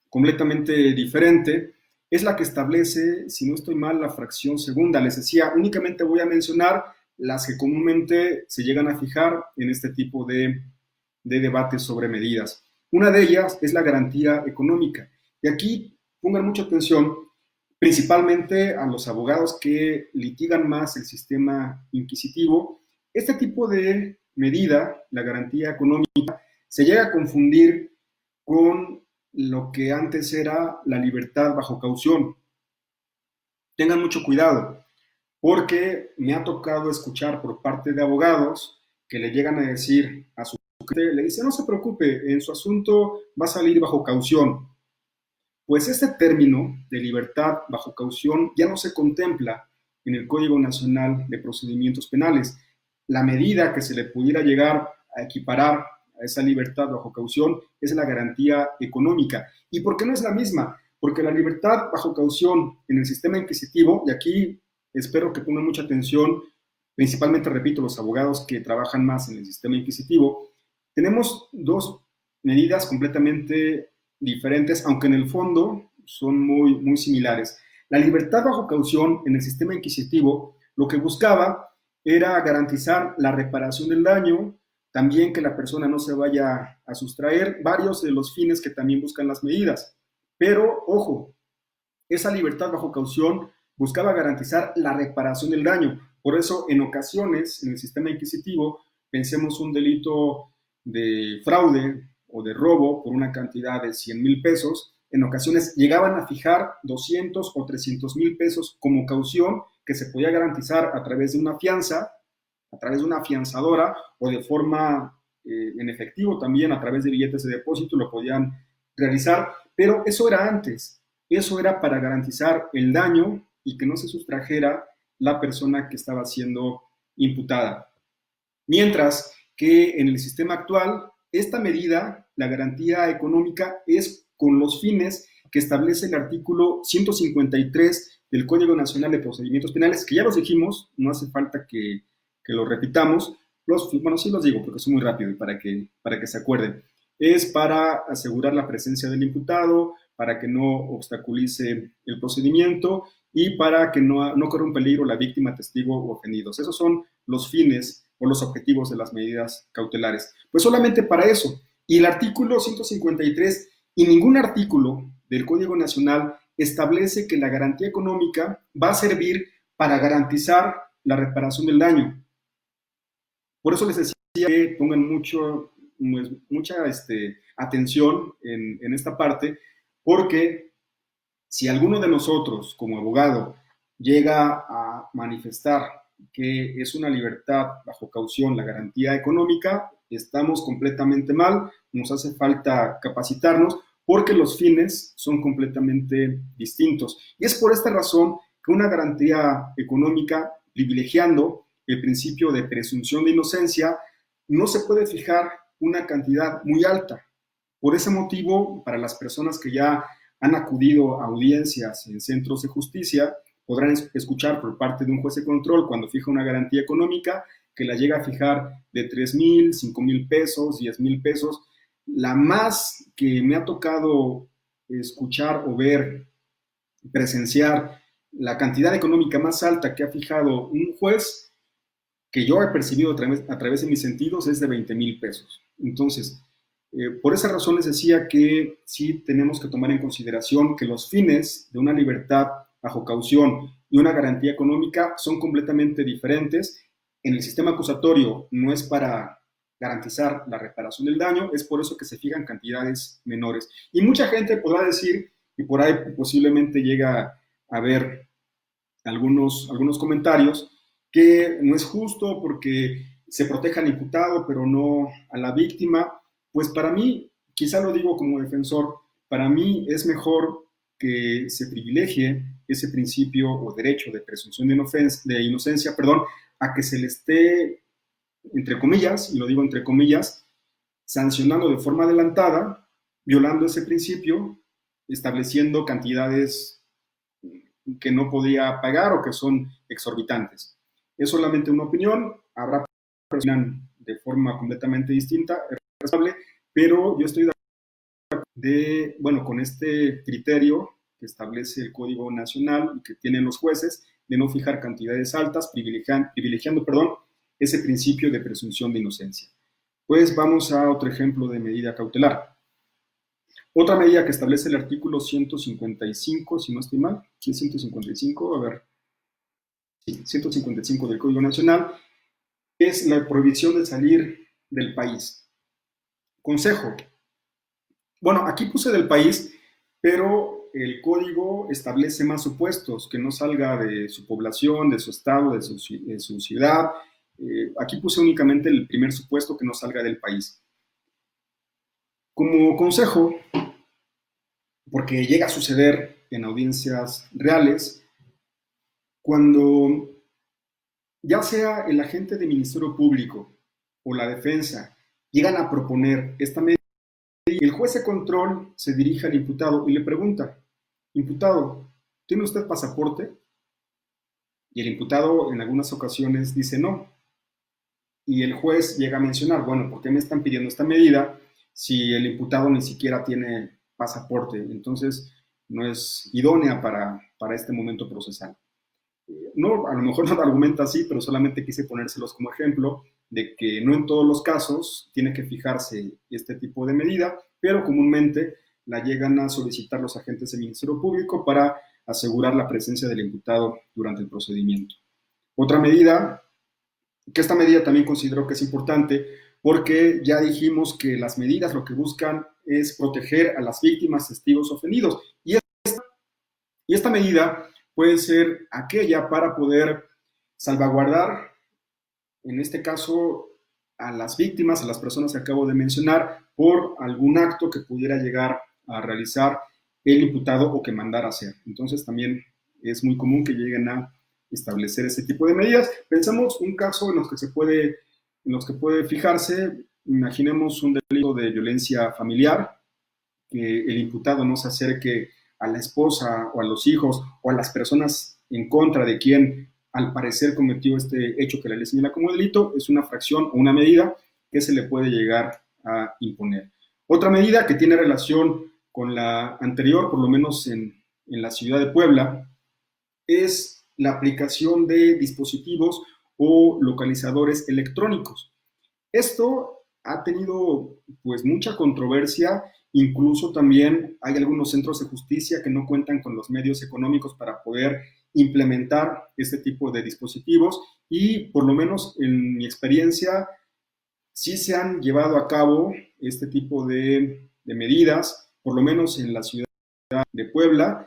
completamente diferente es la que establece, si no estoy mal, la fracción segunda. Les decía, únicamente voy a mencionar las que comúnmente se llegan a fijar en este tipo de debates sobre medidas. Una de ellas es la garantía económica. Y aquí pongan mucha atención, principalmente a los abogados que litigan más el sistema inquisitivo. Este tipo de medida, la garantía económica, se llega a confundir con lo que antes era la libertad bajo caución. Tengan mucho cuidado, porque me ha tocado escuchar por parte de abogados que le llegan a decir a su cliente, le dice, no se preocupe, en su asunto va a salir bajo caución. Pues este término de libertad bajo caución ya no se contempla en el Código Nacional de Procedimientos Penales. La medida que se le pudiera llegar a equiparar a esa libertad bajo caución es la garantía económica. ¿Y por qué no es la misma? Porque la libertad bajo caución en el sistema inquisitivo, y aquí espero que pongan mucha atención, principalmente, repito, los abogados que trabajan más en el sistema inquisitivo, tenemos dos medidas completamente diferentes, aunque en el fondo son muy similares. La libertad bajo caución en el sistema inquisitivo lo que buscaba era garantizar la reparación del daño, también que la persona no se vaya a sustraer, varios de los fines que también buscan las medidas. Pero, ojo, esa libertad bajo caución buscaba garantizar la reparación del daño. Por eso, en ocasiones, en el sistema inquisitivo, pensemos un delito de fraude o de robo por una cantidad de 100,000 pesos, en ocasiones llegaban a fijar 200 o 300 mil pesos como caución que se podía garantizar a través de una fianza, a través de una afianzadora o de forma en efectivo también a través de billetes de depósito lo podían realizar, pero eso era antes, eso era para garantizar el daño y que no se sustrajera la persona que estaba siendo imputada. Mientras que en el sistema actual, esta medida, la garantía económica, es con los fines que establece el artículo 153 del Código Nacional de Procedimientos Penales, que ya los dijimos, no hace falta que lo repitamos, bueno, sí los digo porque son muy rápido y para que se acuerden. es para asegurar la presencia del imputado, para que no obstaculice el procedimiento y para que no corra un peligro la víctima, testigo o ofendidos. Esos son los fines o los objetivos de las medidas cautelares. Pues solamente para eso. Y el artículo 153 y ningún artículo del Código Nacional establece que la garantía económica va a servir para garantizar la reparación del daño. Por eso les decía que pongan mucha atención en esta parte, porque si alguno de nosotros, como abogado, llega a manifestar que es una libertad bajo caución la garantía económica, estamos completamente mal, nos hace falta capacitarnos, porque los fines son completamente distintos. Y es por esta razón que una garantía económica, privilegiando el principio de presunción de inocencia, no se puede fijar una cantidad muy alta. Por ese motivo, para las personas que ya han acudido a audiencias en centros de justicia, podrán escuchar por parte de un juez de control cuando fija una garantía económica que la llega a fijar de 3,000, 5,000 pesos, 10,000 pesos. La más que me ha tocado escuchar o ver, presenciar, la cantidad económica más alta que ha fijado un juez, que yo he percibido a través de mis sentidos, es de 20,000 pesos. Entonces, por esa razón les decía que sí tenemos que tomar en consideración que los fines de una libertad bajo caución y una garantía económica son completamente diferentes. En el sistema acusatorio no es para garantizar la reparación del daño, es por eso que se fijan cantidades menores. Y mucha gente podrá decir, y por ahí posiblemente llega a ver algunos comentarios, que no es justo porque se protege al imputado, pero no a la víctima. Pues para mí, quizá lo digo como defensor, para mí es mejor que se privilegie ese principio o derecho de presunción de inocencia, a que se le esté, entre comillas, y lo digo entre comillas, sancionando de forma adelantada, violando ese principio, estableciendo cantidades que no podía pagar o que son exorbitantes. Es solamente una opinión, habrá personas de forma completamente distinta, es responsable, pero yo estoy de acuerdo con este criterio que establece el Código Nacional y que tienen los jueces de no fijar cantidades altas, privilegiando ese principio de presunción de inocencia. Pues vamos a otro ejemplo de medida cautelar. Otra medida que establece el artículo 155, si no estoy mal, ¿sí es 155? A ver, sí, 155 del Código Nacional, es la prohibición de salir del país. Consejo. Bueno, aquí puse del país, pero el código establece más supuestos, que no salga de su población, de su estado, de su ciudad. Aquí puse únicamente el primer supuesto, que no salga del país. Como consejo, porque llega a suceder en audiencias reales, cuando ya sea el agente de Ministerio Público o la defensa llegan a proponer esta medida, el juez de control se dirige al imputado y le pregunta: imputado, ¿tiene usted pasaporte? Y el imputado en algunas ocasiones dice no. Y el juez llega a mencionar, bueno, ¿por qué me están pidiendo esta medida si el imputado ni siquiera tiene pasaporte? Entonces no es idónea para este momento procesal. No, a lo mejor no lo argumenta así, pero solamente quise ponérselos como ejemplo de que no en todos los casos tiene que fijarse este tipo de medida, pero comúnmente la llegan a solicitar los agentes del Ministerio Público para asegurar la presencia del imputado durante el procedimiento. Otra medida, que esta medida también considero que es importante, porque ya dijimos que las medidas lo que buscan es proteger a las víctimas, testigos ofendidos, y esta medida puede ser aquella para poder salvaguardar, en este caso, a las víctimas, a las personas que acabo de mencionar, por algún acto que pudiera llegar a realizar el imputado o que mandara hacer. Entonces también es muy común que lleguen a establecer ese tipo de medidas. Pensamos un caso en los que puede fijarse, imaginemos un delito de violencia familiar, que el imputado no se acerque a la esposa o a los hijos o a las personas en contra de quien al parecer cometió este hecho que la ley señala como delito. Es una fracción o una medida que se le puede llegar a imponer. Otra medida que tiene relación con la anterior, por lo menos en la ciudad de Puebla, es la aplicación de dispositivos o localizadores electrónicos. Esto ha tenido pues mucha controversia, incluso también hay algunos centros de justicia que no cuentan con los medios económicos para poder implementar este tipo de dispositivos y por lo menos en mi experiencia sí se han llevado a cabo este tipo de medidas, por lo menos en la ciudad de Puebla,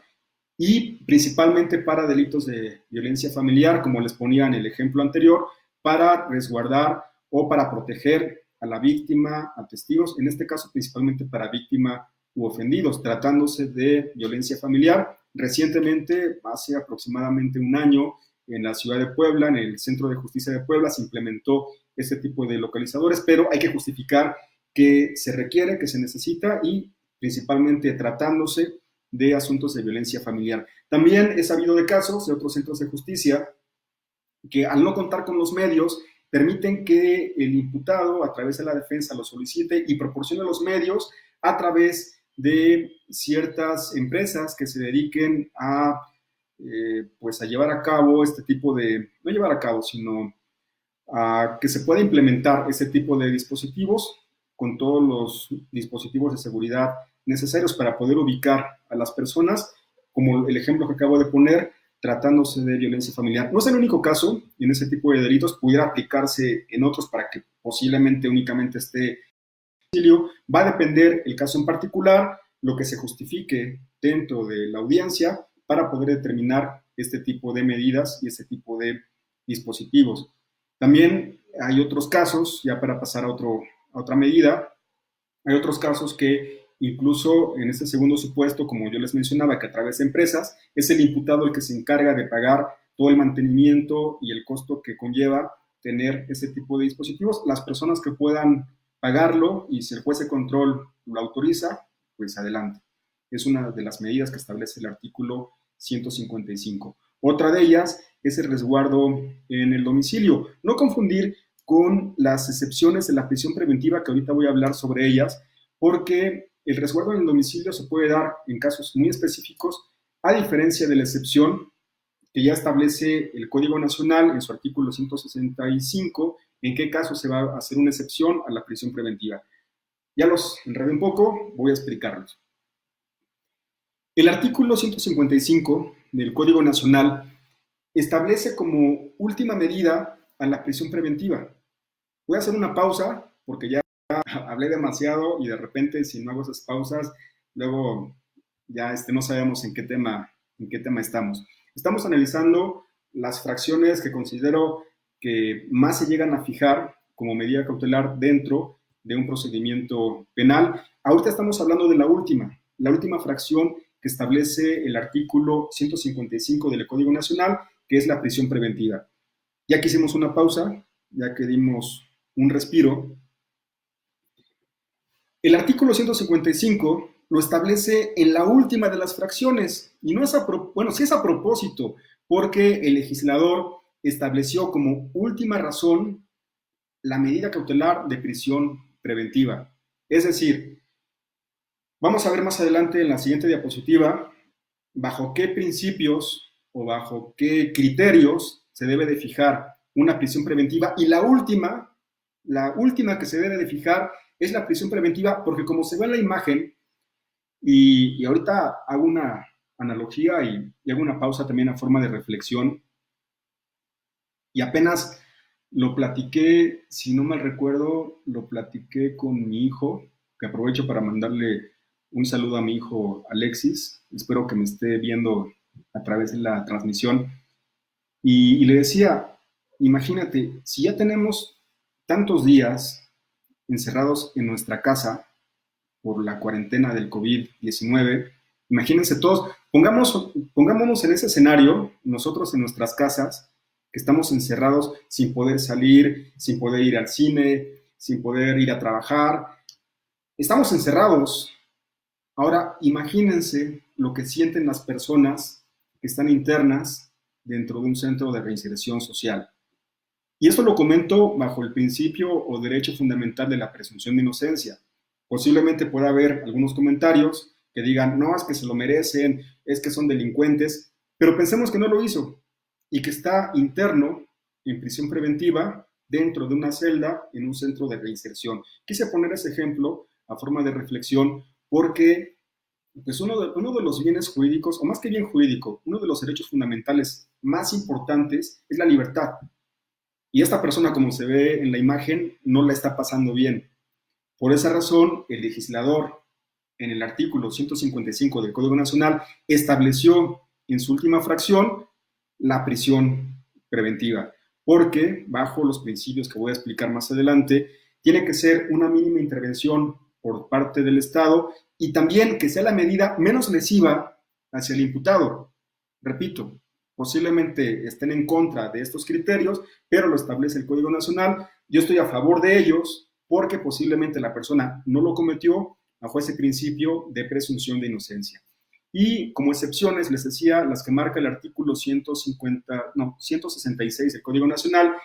y principalmente para delitos de violencia familiar, como les ponía en el ejemplo anterior, para resguardar o para proteger a la víctima, a testigos, en este caso principalmente para víctima u ofendidos, tratándose de violencia familiar. Recientemente, hace aproximadamente un año, en la ciudad de Puebla, en el Centro de Justicia de Puebla, se implementó este tipo de localizadores, pero hay que justificar que se requiere, que se necesita y principalmente tratándose de asuntos de violencia familiar. También he sabido de casos de otros centros de justicia que al no contar con los medios permiten que el imputado a través de la defensa lo solicite y proporcione los medios a través de ciertas empresas que se dediquen a pues a llevar a cabo este tipo de, no llevar a cabo, sino a que se pueda implementar este tipo de dispositivos con todos los dispositivos de seguridad necesarios para poder ubicar a las personas, como el ejemplo que acabo de poner, tratándose de violencia familiar. No es el único caso, en ese tipo de delitos pudiera aplicarse en otros para que posiblemente únicamente esté domicilio. Va a depender el caso en particular, lo que se justifique dentro de la audiencia para poder determinar este tipo de medidas y este tipo de dispositivos. También hay otros casos, ya para pasar a otra medida, hay otros casos que incluso en este segundo supuesto, como yo les mencionaba, que a través de empresas es el imputado el que se encarga de pagar todo el mantenimiento y el costo que conlleva tener ese tipo de dispositivos. Las personas que puedan pagarlo y si el juez de control lo autoriza, pues adelante. Es una de las medidas que establece el artículo 155. Otra de ellas es el resguardo en el domicilio. No confundir con las excepciones de la prisión preventiva, que ahorita voy a hablar sobre ellas, porque el resguardo en el domicilio se puede dar en casos muy específicos, a diferencia de la excepción que ya establece el Código Nacional en su artículo 165, en qué caso se va a hacer una excepción a la prisión preventiva. Ya los enredé un poco, voy a explicarlos. El artículo 155 del Código Nacional establece como última medida a la prisión preventiva. Voy a hacer una pausa porque ya hablé demasiado y de repente si no hago esas pausas, luego ya no sabemos en qué tema estamos. Estamos analizando las fracciones que considero que más se llegan a fijar como medida cautelar dentro de un procedimiento penal. Ahorita estamos hablando de la última fracción que establece el artículo 155 del Código Nacional, que es la prisión preventiva. Ya que hicimos una pausa, ya que dimos un respiro, el artículo 155 lo establece en la última de las fracciones, y no es sí es a propósito, porque el legislador estableció como última razón la medida cautelar de prisión preventiva. Es decir, vamos a ver más adelante en la siguiente diapositiva bajo qué principios o bajo qué criterios se debe de fijar una prisión preventiva, y la última que se debe de fijar es la prisión preventiva, porque como se ve en la imagen, y ahorita hago una analogía y hago una pausa también a forma de reflexión, y apenas lo platiqué, si no mal recuerdo, lo platiqué con mi hijo, que aprovecho para mandarle un saludo a mi hijo Alexis, espero que me esté viendo a través de la transmisión, y le decía, imagínate, si ya tenemos tantos días encerrados en nuestra casa por la cuarentena del COVID-19, imagínense todos, pongámonos en ese escenario, nosotros en nuestras casas, que estamos encerrados sin poder salir, sin poder ir al cine, sin poder ir a trabajar, estamos encerrados. Ahora, imagínense lo que sienten las personas que están internas dentro de un centro de reinserción social. Y esto lo comento bajo el principio o derecho fundamental de la presunción de inocencia. Posiblemente pueda haber algunos comentarios que digan, no, es que se lo merecen, es que son delincuentes, pero pensemos que no lo hizo y que está interno en prisión preventiva dentro de una celda en un centro de reinserción. Quise poner ese ejemplo a forma de reflexión porque pues uno de los bienes jurídicos, o más que bien jurídico, uno de los derechos fundamentales más importantes es la libertad. Y esta persona, como se ve en la imagen, no la está pasando bien. Por esa razón, el legislador, en el artículo 155 del Código Nacional, estableció en su última fracción la prisión preventiva, porque bajo los principios que voy a explicar más adelante, tiene que ser una mínima intervención por parte del Estado y también que sea la medida menos lesiva hacia el imputado. Repito, posiblemente estén en contra de estos criterios, pero lo establece el Código Nacional. Yo estoy a favor de ellos porque posiblemente la persona no lo cometió bajo ese principio de presunción de inocencia. Y como excepciones, les decía, las que marca el artículo 166 del Código Nacional,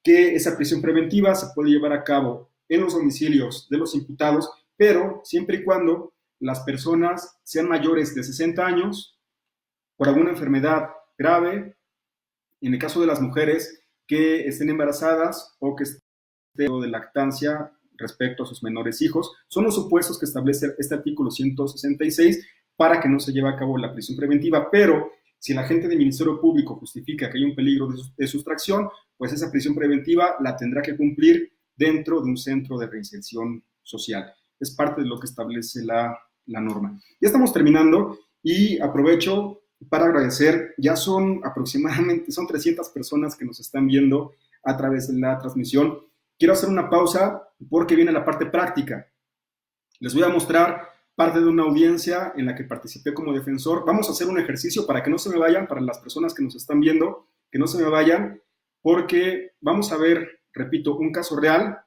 que esa prisión preventiva se puede llevar a cabo en los domicilios de los imputados, pero siempre y cuando las personas sean mayores de 60 años, por alguna enfermedad grave, en el caso de las mujeres que estén embarazadas o que estén de lactancia respecto a sus menores hijos, son los supuestos que establece este artículo 166 para que no se lleve a cabo la prisión preventiva, pero si el agente del Ministerio Público justifica que hay un peligro de sustracción, pues esa prisión preventiva la tendrá que cumplir dentro de un centro de reinserción social. Es parte de lo que establece la norma. Ya estamos terminando y aprovecho para agradecer, ya son aproximadamente, son 300 personas que nos están viendo a través de la transmisión. Quiero hacer una pausa porque viene la parte práctica. Les voy a mostrar parte de una audiencia en la que participé como defensor. Vamos a hacer un ejercicio para que no se me vayan, para las personas que nos están viendo, que no se me vayan, porque vamos a ver, repito, un caso real.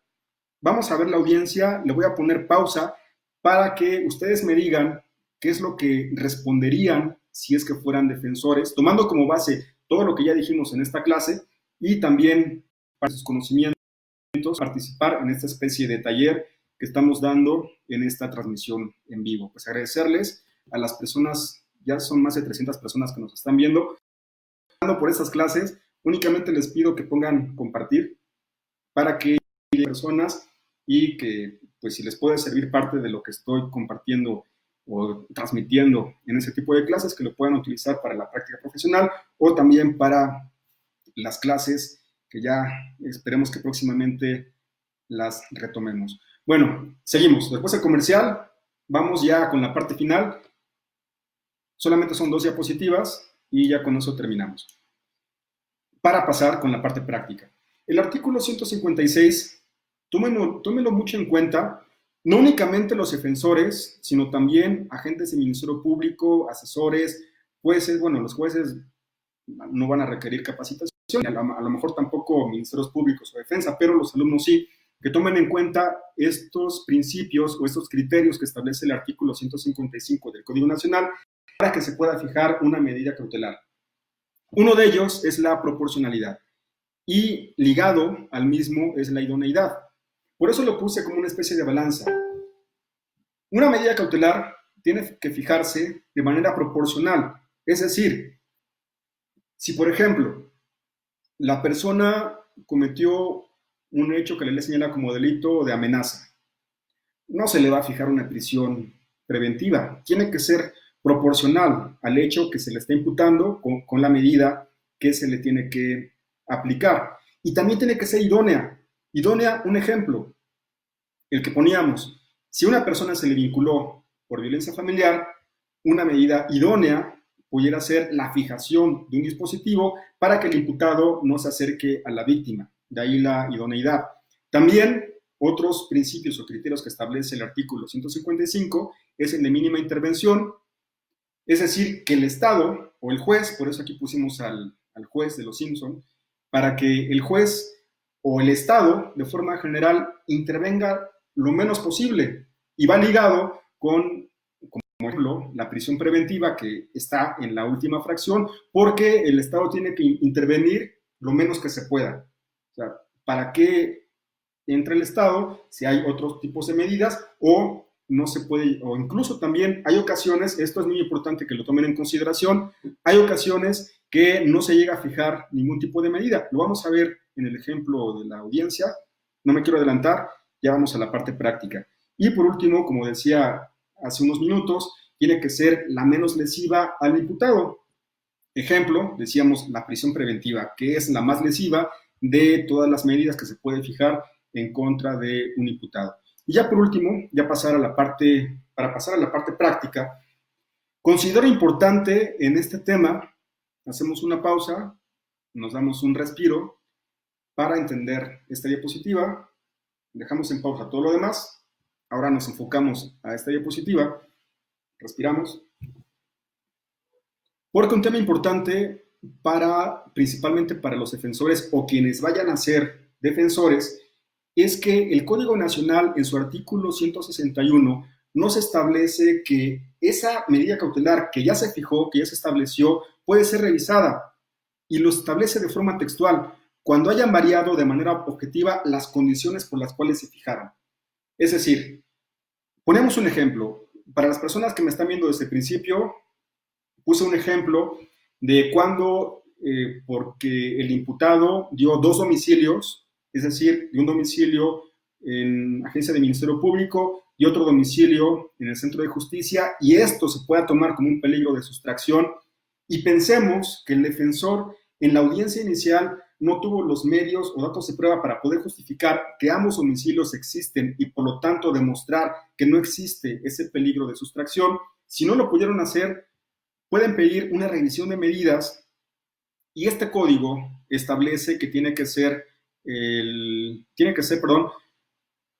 Vamos a ver la audiencia, le voy a poner pausa para que ustedes me digan qué es lo que responderían si es que fueran defensores, tomando como base todo lo que ya dijimos en esta clase y también para sus conocimientos, participar en esta especie de taller que estamos dando en esta transmisión en vivo. Pues agradecerles a las personas, ya son más de 300 personas que nos están viendo por estas clases. Únicamente les pido que pongan compartir para que personas y que pues si les puede servir parte de lo que estoy compartiendo o transmitiendo en ese tipo de clases, que lo puedan utilizar para la práctica profesional o también para las clases que ya esperemos que próximamente las retomemos. Bueno, seguimos. Después del comercial, vamos ya con la parte final. Solamente son 2 diapositivas y ya con eso terminamos. Para pasar con la parte práctica. El artículo 156, tómenlo mucho en cuenta, no únicamente los defensores, sino también agentes del Ministerio Público, asesores, jueces. Bueno, los jueces no van a requerir capacitación, a lo mejor tampoco ministerios públicos o defensa, pero los alumnos sí, que tomen en cuenta estos principios o estos criterios que establece el artículo 155 del Código Nacional para que se pueda fijar una medida cautelar. Uno de ellos es la proporcionalidad y ligado al mismo es la idoneidad. Por eso lo puse como una especie de balanza. Una medida cautelar tiene que fijarse de manera proporcional, es decir, si por ejemplo la persona cometió un hecho que la ley señala como delito de amenaza, no se le va a fijar una prisión preventiva, tiene que ser proporcional al hecho que se le está imputando con la medida que se le tiene que aplicar. Y también tiene que ser idónea. Idónea, un ejemplo, el que poníamos, si a una persona se le vinculó por violencia familiar, una medida idónea pudiera ser la fijación de un dispositivo para que el imputado no se acerque a la víctima, de ahí la idoneidad. También otros principios o criterios que establece el artículo 155 es el de mínima intervención, es decir, que el Estado o el juez, por eso aquí pusimos al juez de los Simpson, para que el juez o el Estado, de forma general, intervenga lo menos posible y va ligado con, como ejemplo, la prisión preventiva que está en la última fracción, porque el Estado tiene que intervenir lo menos que se pueda. O sea, ¿para qué entra el Estado, si hay otros tipos de medidas, o no se puede, o incluso también hay ocasiones, esto es muy importante que lo tomen en consideración, hay ocasiones que no se llega a fijar ningún tipo de medida. Lo vamos a ver en el ejemplo de la audiencia, no me quiero adelantar, ya vamos a la parte práctica. Y por último, como decía hace unos minutos, tiene que ser la menos lesiva al imputado. Ejemplo, decíamos la prisión preventiva, que es la más lesiva de todas las medidas que se puede fijar en contra de un imputado. Y ya por último, ya para pasar a la parte práctica, considero importante en este tema, hacemos una pausa, nos damos un respiro para entender esta diapositiva, dejamos en pausa todo lo demás, ahora nos enfocamos a esta diapositiva, respiramos, porque un tema importante principalmente para los defensores o quienes vayan a ser defensores, es que el Código Nacional en su artículo 161 nos establece que esa medida cautelar que ya se fijó, que ya se estableció, puede ser revisada y lo establece de forma textual cuando hayan variado de manera objetiva las condiciones por las cuales se fijaron. Es decir, ponemos un ejemplo. Para las personas que me están viendo desde el principio, puse un ejemplo de cuando, porque el imputado dio 2 domicilios, es decir, de un domicilio en agencia de Ministerio Público y otro domicilio en el Centro de Justicia, y esto se pueda tomar como un peligro de sustracción, y pensemos que el defensor en la audiencia inicial no tuvo los medios o datos de prueba para poder justificar que ambos domicilios existen y por lo tanto demostrar que no existe ese peligro de sustracción. Si no lo pudieron hacer, pueden pedir una revisión de medidas y este código establece que tiene que ser,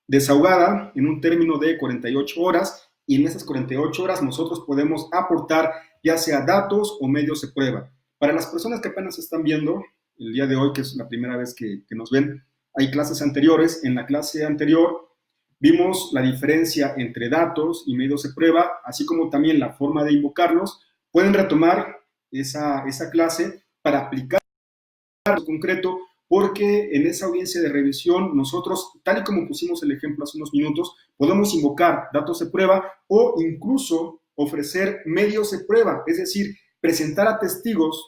desahogada en un término de 48 horas y en esas 48 horas nosotros podemos aportar ya sea datos o medios de prueba. Para las personas que apenas están viendo el día de hoy, que es la primera vez que nos ven, hay clases anteriores. En la clase anterior vimos la diferencia entre datos y medios de prueba, así como también la forma de invocarlos. Pueden retomar esa clase para aplicar en concreto, porque en esa audiencia de revisión nosotros, tal y como pusimos el ejemplo hace unos minutos, podemos invocar datos de prueba o incluso ofrecer medios de prueba, es decir, presentar a testigos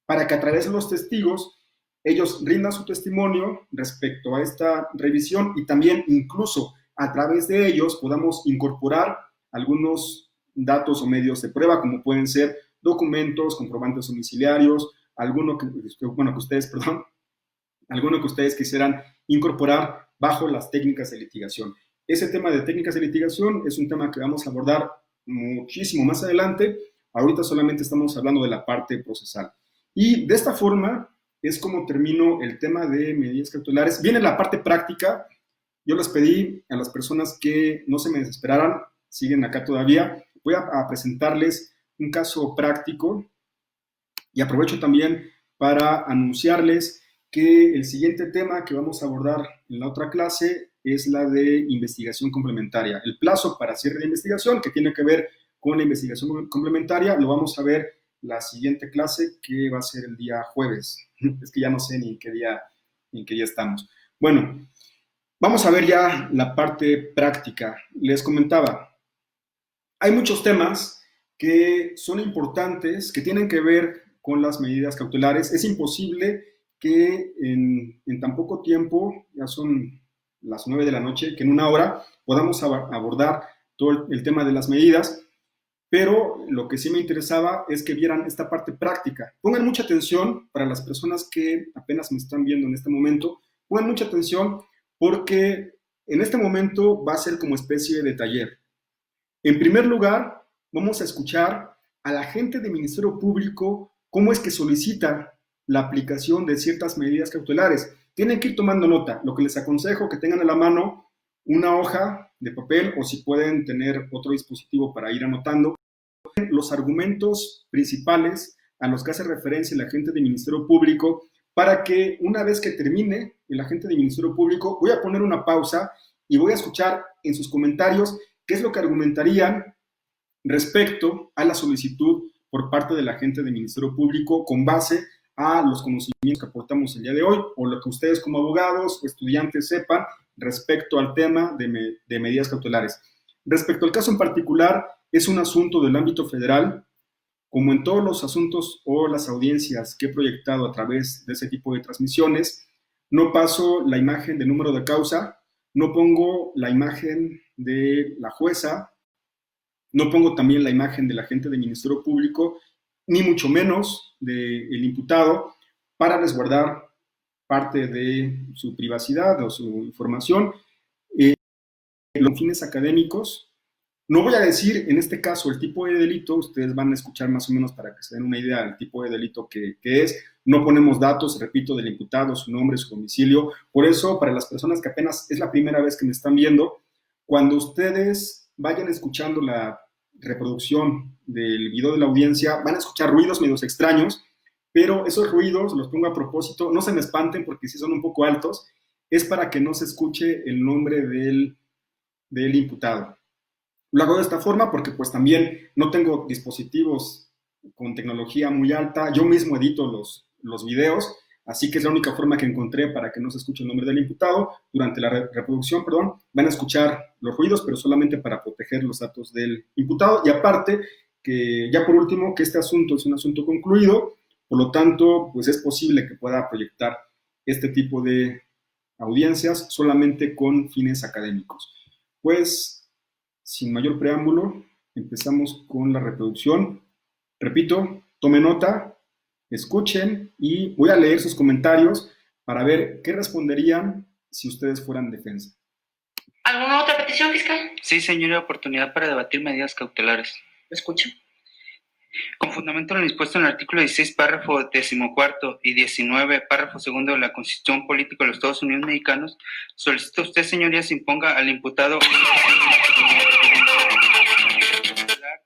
para que a través de los testigos ellos rindan su testimonio respecto a esta revisión y también incluso a través de ellos podamos incorporar algunos datos o medios de prueba, como pueden ser documentos, comprobantes domiciliarios, alguno que ustedes quisieran incorporar bajo las técnicas de litigación. Ese tema de técnicas de litigación es un tema que vamos a abordar muchísimo más adelante. Ahorita solamente estamos hablando de la parte procesal. Y de esta forma es como termino el tema de medidas cautelares. Viene la parte práctica. Yo les pedí a las personas que no se me desesperaran, siguen acá todavía. Voy a presentarles un caso práctico y aprovecho también para anunciarles que el siguiente tema que vamos a abordar en la otra clase es la de investigación complementaria. El plazo para cierre de investigación, que tiene que ver con la investigación complementaria, lo vamos a ver la siguiente clase, que va a ser el día jueves. Es que ya no sé ni en qué día estamos. Bueno, vamos a ver ya la parte práctica. Les comentaba, hay muchos temas que son importantes, que tienen que ver con las medidas cautelares. Es imposible que en tan poco tiempo, ya son las 9 de la noche, que en una hora podamos abordar todo el tema de las medidas, pero lo que sí me interesaba es que vieran esta parte práctica. Pongan mucha atención para las personas que apenas me están viendo en este momento, pongan mucha atención porque en este momento va a ser como especie de taller. En primer lugar, vamos a escuchar a la gente del Ministerio Público cómo es que solicita la aplicación de ciertas medidas cautelares. Tienen que ir tomando nota. Lo que les aconsejo que tengan a la mano una hoja de papel o si pueden tener otro dispositivo para ir anotando los argumentos principales a los que hace referencia el agente del Ministerio Público para que una vez que termine el agente del Ministerio Público, voy a poner una pausa y voy a escuchar en sus comentarios qué es lo que argumentarían respecto a la solicitud por parte del agente del Ministerio Público con base a los conocimientos que aportamos el día de hoy o lo que ustedes como abogados o estudiantes sepan respecto al tema de medidas cautelares. Respecto al caso en particular, es un asunto del ámbito federal. Como en todos los asuntos o las audiencias que he proyectado a través de ese tipo de transmisiones, no paso la imagen del número de causa, no pongo la imagen de la jueza, no pongo también la imagen del agente del Ministerio Público, ni mucho menos del imputado, para resguardar parte de su privacidad o su información. Los fines académicos, no voy a decir en este caso el tipo de delito, ustedes van a escuchar más o menos para que se den una idea del tipo de delito que es. No ponemos datos, repito, del imputado, su nombre, su domicilio. Por eso, para las personas que apenas es la primera vez que me están viendo, cuando ustedes vayan escuchando la reproducción del video de la audiencia, van a escuchar ruidos medios extraños, pero esos ruidos los pongo a propósito, no se me espanten porque sí son un poco altos, es para que no se escuche el nombre del imputado. Lo hago de esta forma porque pues también no tengo dispositivos con tecnología muy alta, yo mismo edito los videos, así que es la única forma que encontré para que no se escuche el nombre del imputado. Durante la reproducción, van a escuchar los ruidos, pero solamente para proteger los datos del imputado. Y aparte, que ya por último, que este asunto es un asunto concluido, por lo tanto, pues es posible que pueda proyectar este tipo de audiencias solamente con fines académicos. Pues, sin mayor preámbulo, empezamos con la reproducción. Repito, tome nota, escuchen y voy a leer sus comentarios para ver qué responderían si ustedes fueran defensa. ¿Alguna otra petición, fiscal? Sí, señora, oportunidad para debatir medidas cautelares. Lo escucho. Con fundamento en lo dispuesto en el artículo 16, párrafo 14 y 19, párrafo 2 de la Constitución Política de los Estados Unidos Mexicanos, solicita usted, señoría, se imponga al imputado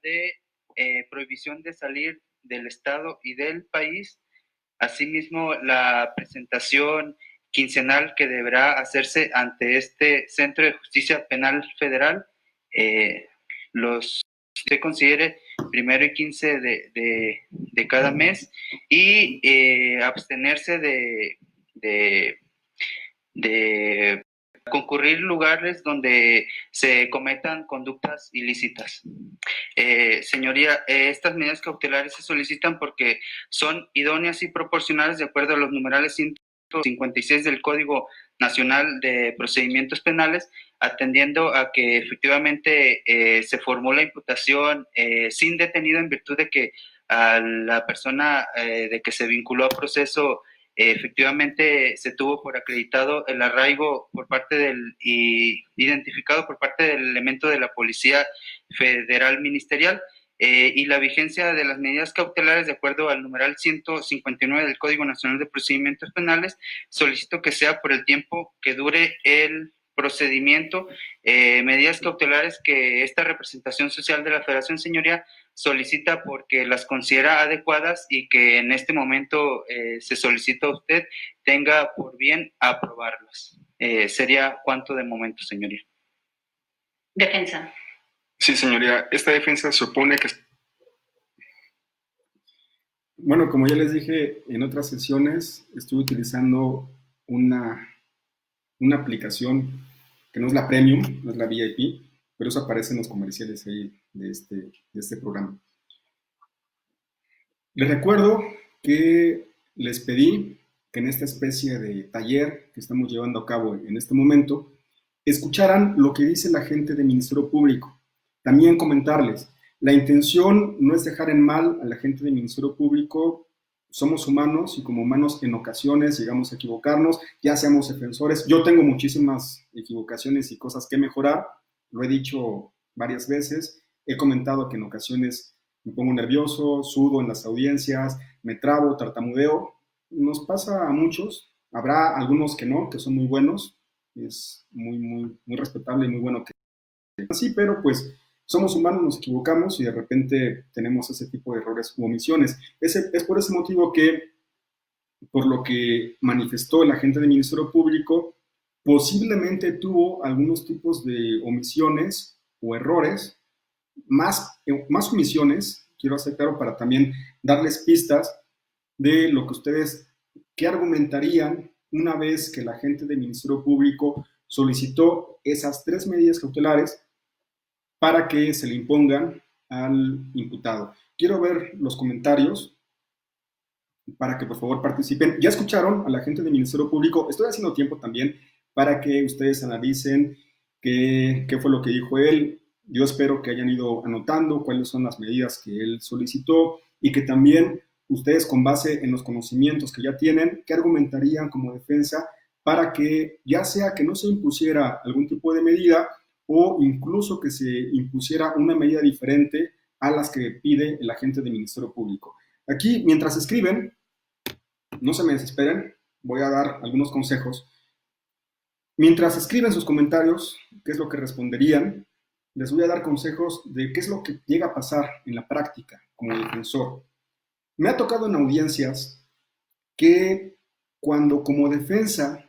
de prohibición de salir del Estado y del país, asimismo la presentación quincenal que deberá hacerse ante este Centro de Justicia Penal Federal, los usted considere 1 y 15 de cada mes, y abstenerse de concurrir lugares donde se cometan conductas ilícitas. Señoría, estas medidas cautelares se solicitan porque son idóneas y proporcionales de acuerdo a los numerales 156 del Código Nacional de Procedimientos Penales, atendiendo a que efectivamente se formó la imputación sin detenido en virtud de que a la persona de que se vinculó a proceso efectivamente se tuvo por acreditado el arraigo por parte y identificado por parte del elemento de la Policía Federal Ministerial, y la vigencia de las medidas cautelares de acuerdo al numeral 159 del Código Nacional de Procedimientos Penales. Solicito que sea por el tiempo que dure el procedimiento, medidas cautelares que esta representación social de la Federación, señoría, solicita porque las considera adecuadas y que en este momento se solicita a usted tenga por bien aprobarlas. ¿Sería cuánto de momento, señoría? Defensa. Sí, señoría, esta defensa supone que... Bueno, como ya les dije en otras sesiones, estuve utilizando una aplicación que no es la Premium, no es la VIP, pero eso aparece en los comerciales ahí de este programa. Les recuerdo que les pedí que en esta especie de taller que estamos llevando a cabo en este momento, escucharan lo que dice la gente del Ministerio Público. También comentarles, la intención no es dejar en mal a la gente del Ministerio Público. Somos humanos y como humanos en ocasiones llegamos a equivocarnos, ya seamos defensores. Yo tengo muchísimas equivocaciones y cosas que mejorar, lo he dicho varias veces, he comentado que en ocasiones me pongo nervioso, sudo en las audiencias, me trabo, tartamudeo. Nos pasa a muchos, habrá algunos que no, que son muy buenos, es muy respetable y muy bueno que así, pero pues somos humanos, nos equivocamos y de repente tenemos ese tipo de errores u omisiones. Es por ese motivo que, por lo que manifestó el agente del Ministerio Público, posiblemente tuvo algunos tipos de omisiones o errores, más omisiones, quiero hacer claro para también darles pistas de lo que ustedes, qué argumentarían una vez que la gente del Ministerio Público solicitó esas 3 medidas cautelares para que se le impongan al imputado. Quiero ver los comentarios para que por favor participen. Ya escucharon a la gente del Ministerio Público. Estoy haciendo tiempo también para que ustedes analicen qué fue lo que dijo él. Yo espero que hayan ido anotando cuáles son las medidas que él solicitó y que también ustedes, con base en los conocimientos que ya tienen, qué argumentarían como defensa para que ya sea que no se impusiera algún tipo de medida o incluso que se impusiera una medida diferente a las que pide el agente del Ministerio Público. Aquí, mientras escriben, no se me desesperen, voy a dar algunos consejos. Mientras escriben sus comentarios, qué es lo que responderían, les voy a dar consejos de qué es lo que llega a pasar en la práctica como defensor. Me ha tocado en audiencias que cuando como defensa,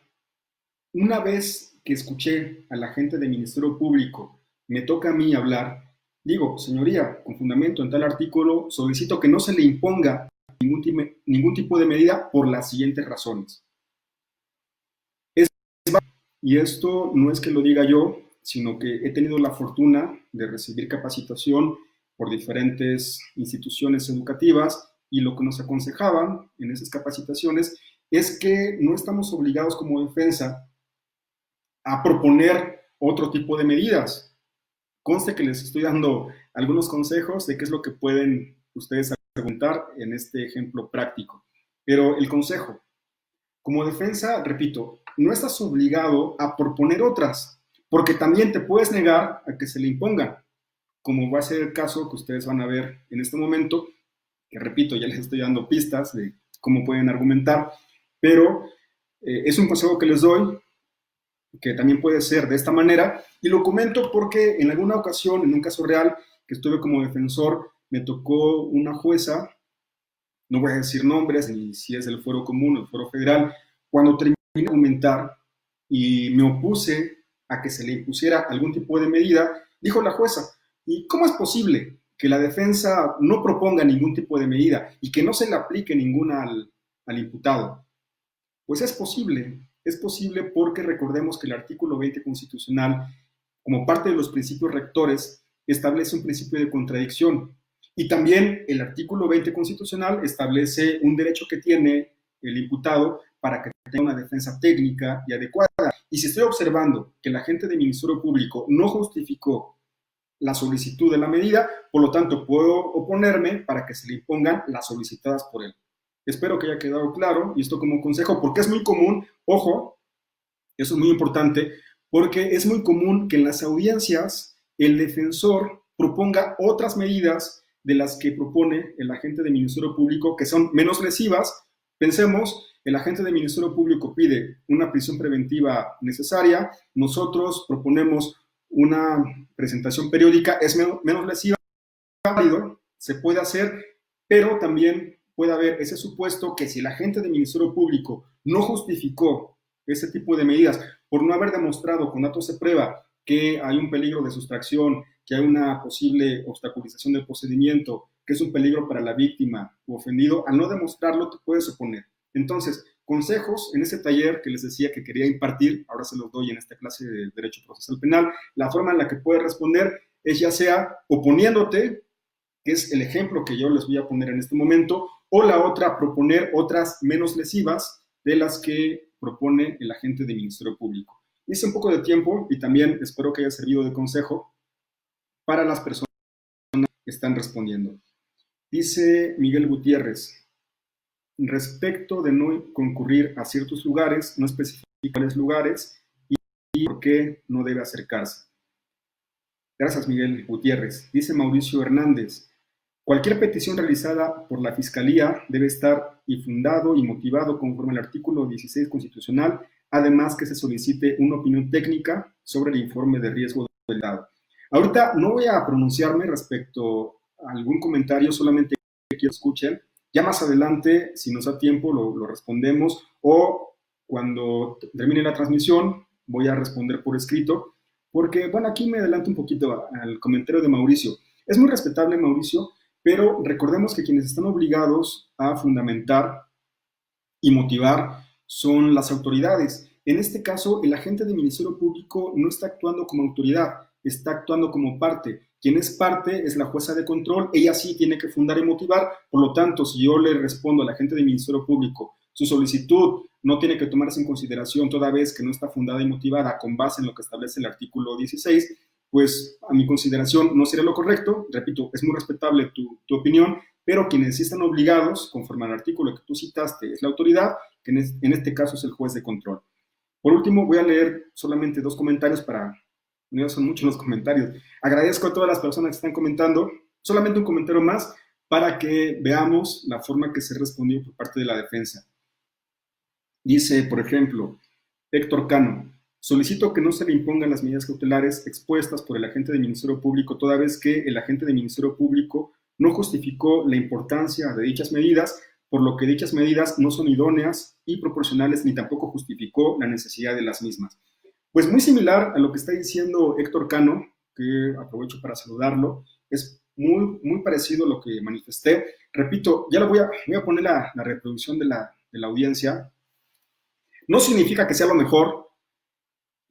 una vez que escuché a la gente del Ministerio Público, me toca a mí hablar, digo, señoría, con fundamento en tal artículo, solicito que no se le imponga ningún tipo de medida por las siguientes razones. Y esto no es que lo diga yo, sino que he tenido la fortuna de recibir capacitación por diferentes instituciones educativas y lo que nos aconsejaban en esas capacitaciones es que no estamos obligados como defensa a proponer otro tipo de medidas. Conste que les estoy dando algunos consejos de qué es lo que pueden ustedes preguntar en este ejemplo práctico. Pero el consejo, como defensa, repito, no estás obligado a proponer otras, porque también te puedes negar a que se le impongan, como va a ser el caso que ustedes van a ver en este momento, que repito, ya les estoy dando pistas de cómo pueden argumentar, pero es un consejo que les doy, que también puede ser de esta manera, y lo comento porque en alguna ocasión, en un caso real que estuve como defensor, me tocó una jueza, no voy a decir nombres, ni si es del Fuero Común o el Fuero Federal, cuando terminé de argumentar y me opuse a que se le impusiera algún tipo de medida, dijo la jueza, ¿y cómo es posible que la defensa no proponga ningún tipo de medida y que no se le aplique ninguna al imputado? Pues es posible porque recordemos que el artículo 20 constitucional, como parte de los principios rectores, establece un principio de contradicción. Y también el artículo 20 constitucional establece un derecho que tiene el imputado para que tenga una defensa técnica y adecuada. Y si estoy observando que el agente del Ministerio Público no justificó la solicitud de la medida, por lo tanto puedo oponerme para que se le impongan las solicitadas por él. Espero que haya quedado claro, y esto como consejo, porque es muy común, ojo, eso es muy importante, porque es muy común que en las audiencias el defensor proponga otras medidas de las que propone el agente del Ministerio Público, que son menos lesivas. Pensemos, el agente del Ministerio Público pide una prisión preventiva necesaria, nosotros proponemos una presentación periódica, es menos lesiva, se puede hacer, pero también puede haber ese supuesto que si el agente del Ministerio Público no justificó ese tipo de medidas por no haber demostrado con datos de prueba que hay un peligro de sustracción, que hay una posible obstaculización del procedimiento, que es un peligro para la víctima o ofendido, al no demostrarlo te puedes oponer. Entonces, consejos en ese taller que les decía que quería impartir, ahora se los doy en esta clase de Derecho Procesal Penal, la forma en la que puedes responder es ya sea oponiéndote, que es el ejemplo que yo les voy a poner en este momento, o la otra, proponer otras menos lesivas de las que propone el agente del Ministerio Público. Hice un poco de tiempo y también espero que haya servido de consejo para las personas que están respondiendo. Dice Miguel Gutiérrez, respecto de no concurrir a ciertos lugares, no especifica cuáles lugares y por qué no debe acercarse. Gracias, Miguel Gutiérrez. Dice Mauricio Hernández, cualquier petición realizada por la Fiscalía debe estar fundado y motivado conforme al artículo 16 constitucional, además que se solicite una opinión técnica sobre el informe de riesgo del dado. Ahorita no voy a pronunciarme respecto a algún comentario, solamente quiero que escuchen. Ya más adelante, si nos da tiempo, lo respondemos, o cuando termine la transmisión voy a responder por escrito, porque, bueno, aquí me adelanto un poquito al comentario de Mauricio. Es muy respetable, Mauricio, pero recordemos que quienes están obligados a fundamentar y motivar son las autoridades. En este caso, el agente del Ministerio Público no está actuando como autoridad, está actuando como parte. Quien es parte es la jueza de control, ella sí tiene que fundar y motivar, por lo tanto, si yo le respondo al agente del Ministerio Público, su solicitud no tiene que tomarse en consideración toda vez que no está fundada y motivada con base en lo que establece el artículo 16, pues a mi consideración no sería lo correcto. Repito, es muy respetable tu opinión, pero quienes sí están obligados, conforme al artículo que tú citaste, es la autoridad, que en este caso es el juez de control. Por último, voy a leer solamente 2 comentarios para... No son muchos los comentarios. Agradezco a todas las personas que están comentando. Solamente un comentario más para que veamos la forma que se respondió por parte de la defensa. Dice, por ejemplo, Héctor Cano, solicito que no se le impongan las medidas cautelares expuestas por el agente del Ministerio Público, toda vez que el agente del Ministerio Público no justificó la importancia de dichas medidas, por lo que dichas medidas no son idóneas y proporcionales, ni tampoco justificó la necesidad de las mismas. Pues muy similar a lo que está diciendo Héctor Cano, que aprovecho para saludarlo, es muy parecido a lo que manifesté. Repito, ya voy a poner la reproducción de la audiencia. No significa que sea lo mejor.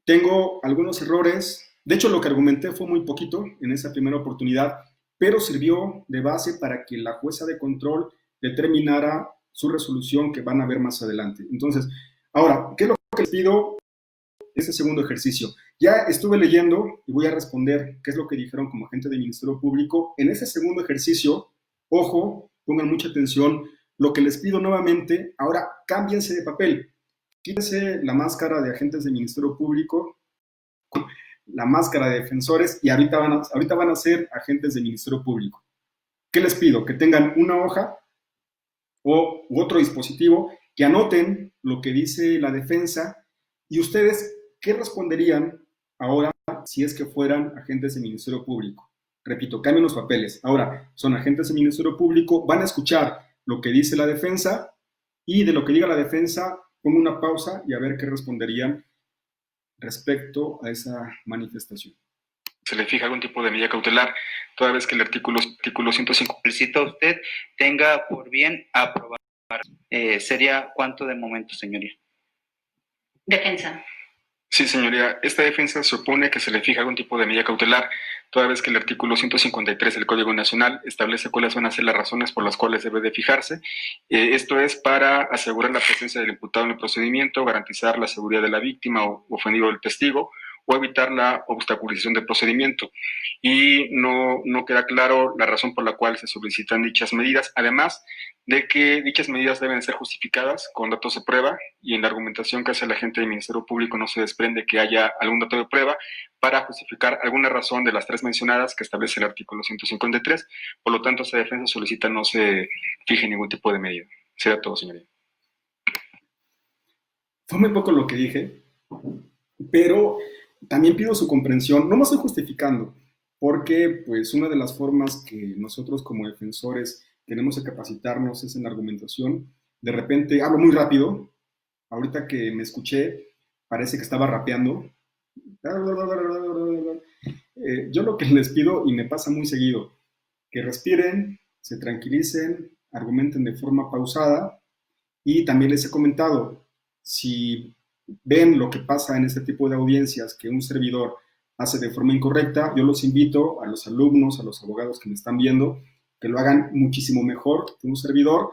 Tengo algunos errores. De hecho, lo que argumenté fue muy poquito en esa primera oportunidad, pero sirvió de base para que la jueza de control determinara su resolución que van a ver más adelante. Entonces, ahora, ¿qué es lo que les pido? Ese segundo ejercicio. Ya estuve leyendo y voy a responder qué es lo que dijeron como agente del Ministerio Público. En ese segundo ejercicio, ojo, pongan mucha atención, lo que les pido nuevamente, ahora cámbiense de papel. Quítense la máscara de agentes del Ministerio Público, la máscara de defensores y ahorita van a ser agentes del Ministerio Público. ¿Qué les pido? Que tengan una hoja u otro dispositivo, que anoten lo que dice la defensa y ustedes, ¿qué responderían ahora si es que fueran agentes del Ministerio Público? Repito, cambien los papeles. Ahora, son agentes del Ministerio Público, van a escuchar lo que dice la defensa y de lo que diga la defensa, pongo una pausa y a ver qué responderían respecto a esa manifestación. Se le fija algún tipo de medida cautelar, toda vez que el artículo 105 solicito a usted tenga por bien aprobar. ¿Sería cuánto de momento, señoría? Defensa. Sí, señoría. Esta defensa supone que se le fija algún tipo de medida cautelar, toda vez que el artículo 153 del Código Nacional establece cuáles van a ser las razones por las cuales debe de fijarse. Esto es para asegurar la presencia del imputado en el procedimiento, garantizar la seguridad de la víctima o ofendido del testigo, o evitar la obstaculización del procedimiento. Y no queda claro la razón por la cual se solicitan dichas medidas, además de que dichas medidas deben ser justificadas con datos de prueba, y en la argumentación que hace el agente del Ministerio Público no se desprende que haya algún dato de prueba para justificar alguna razón de las 3 mencionadas que establece el artículo 153. Por lo tanto, esta defensa solicita no se fije ningún tipo de medida. Será todo, señoría. Fue muy poco lo que dije, pero también pido su comprensión. No me estoy justificando, porque pues una de las formas que nosotros como defensores tenemos que capacitarnos es en la argumentación. De repente hablo muy rápido. Ahorita que me escuché, parece que estaba rapeando. Yo lo que les pido, y me pasa muy seguido, que respiren, se tranquilicen, argumenten de forma pausada, y también les he comentado, si ven lo que pasa en este tipo de audiencias que un servidor hace de forma incorrecta, yo los invito a los alumnos, a los abogados que me están viendo, que lo hagan muchísimo mejor que un servidor.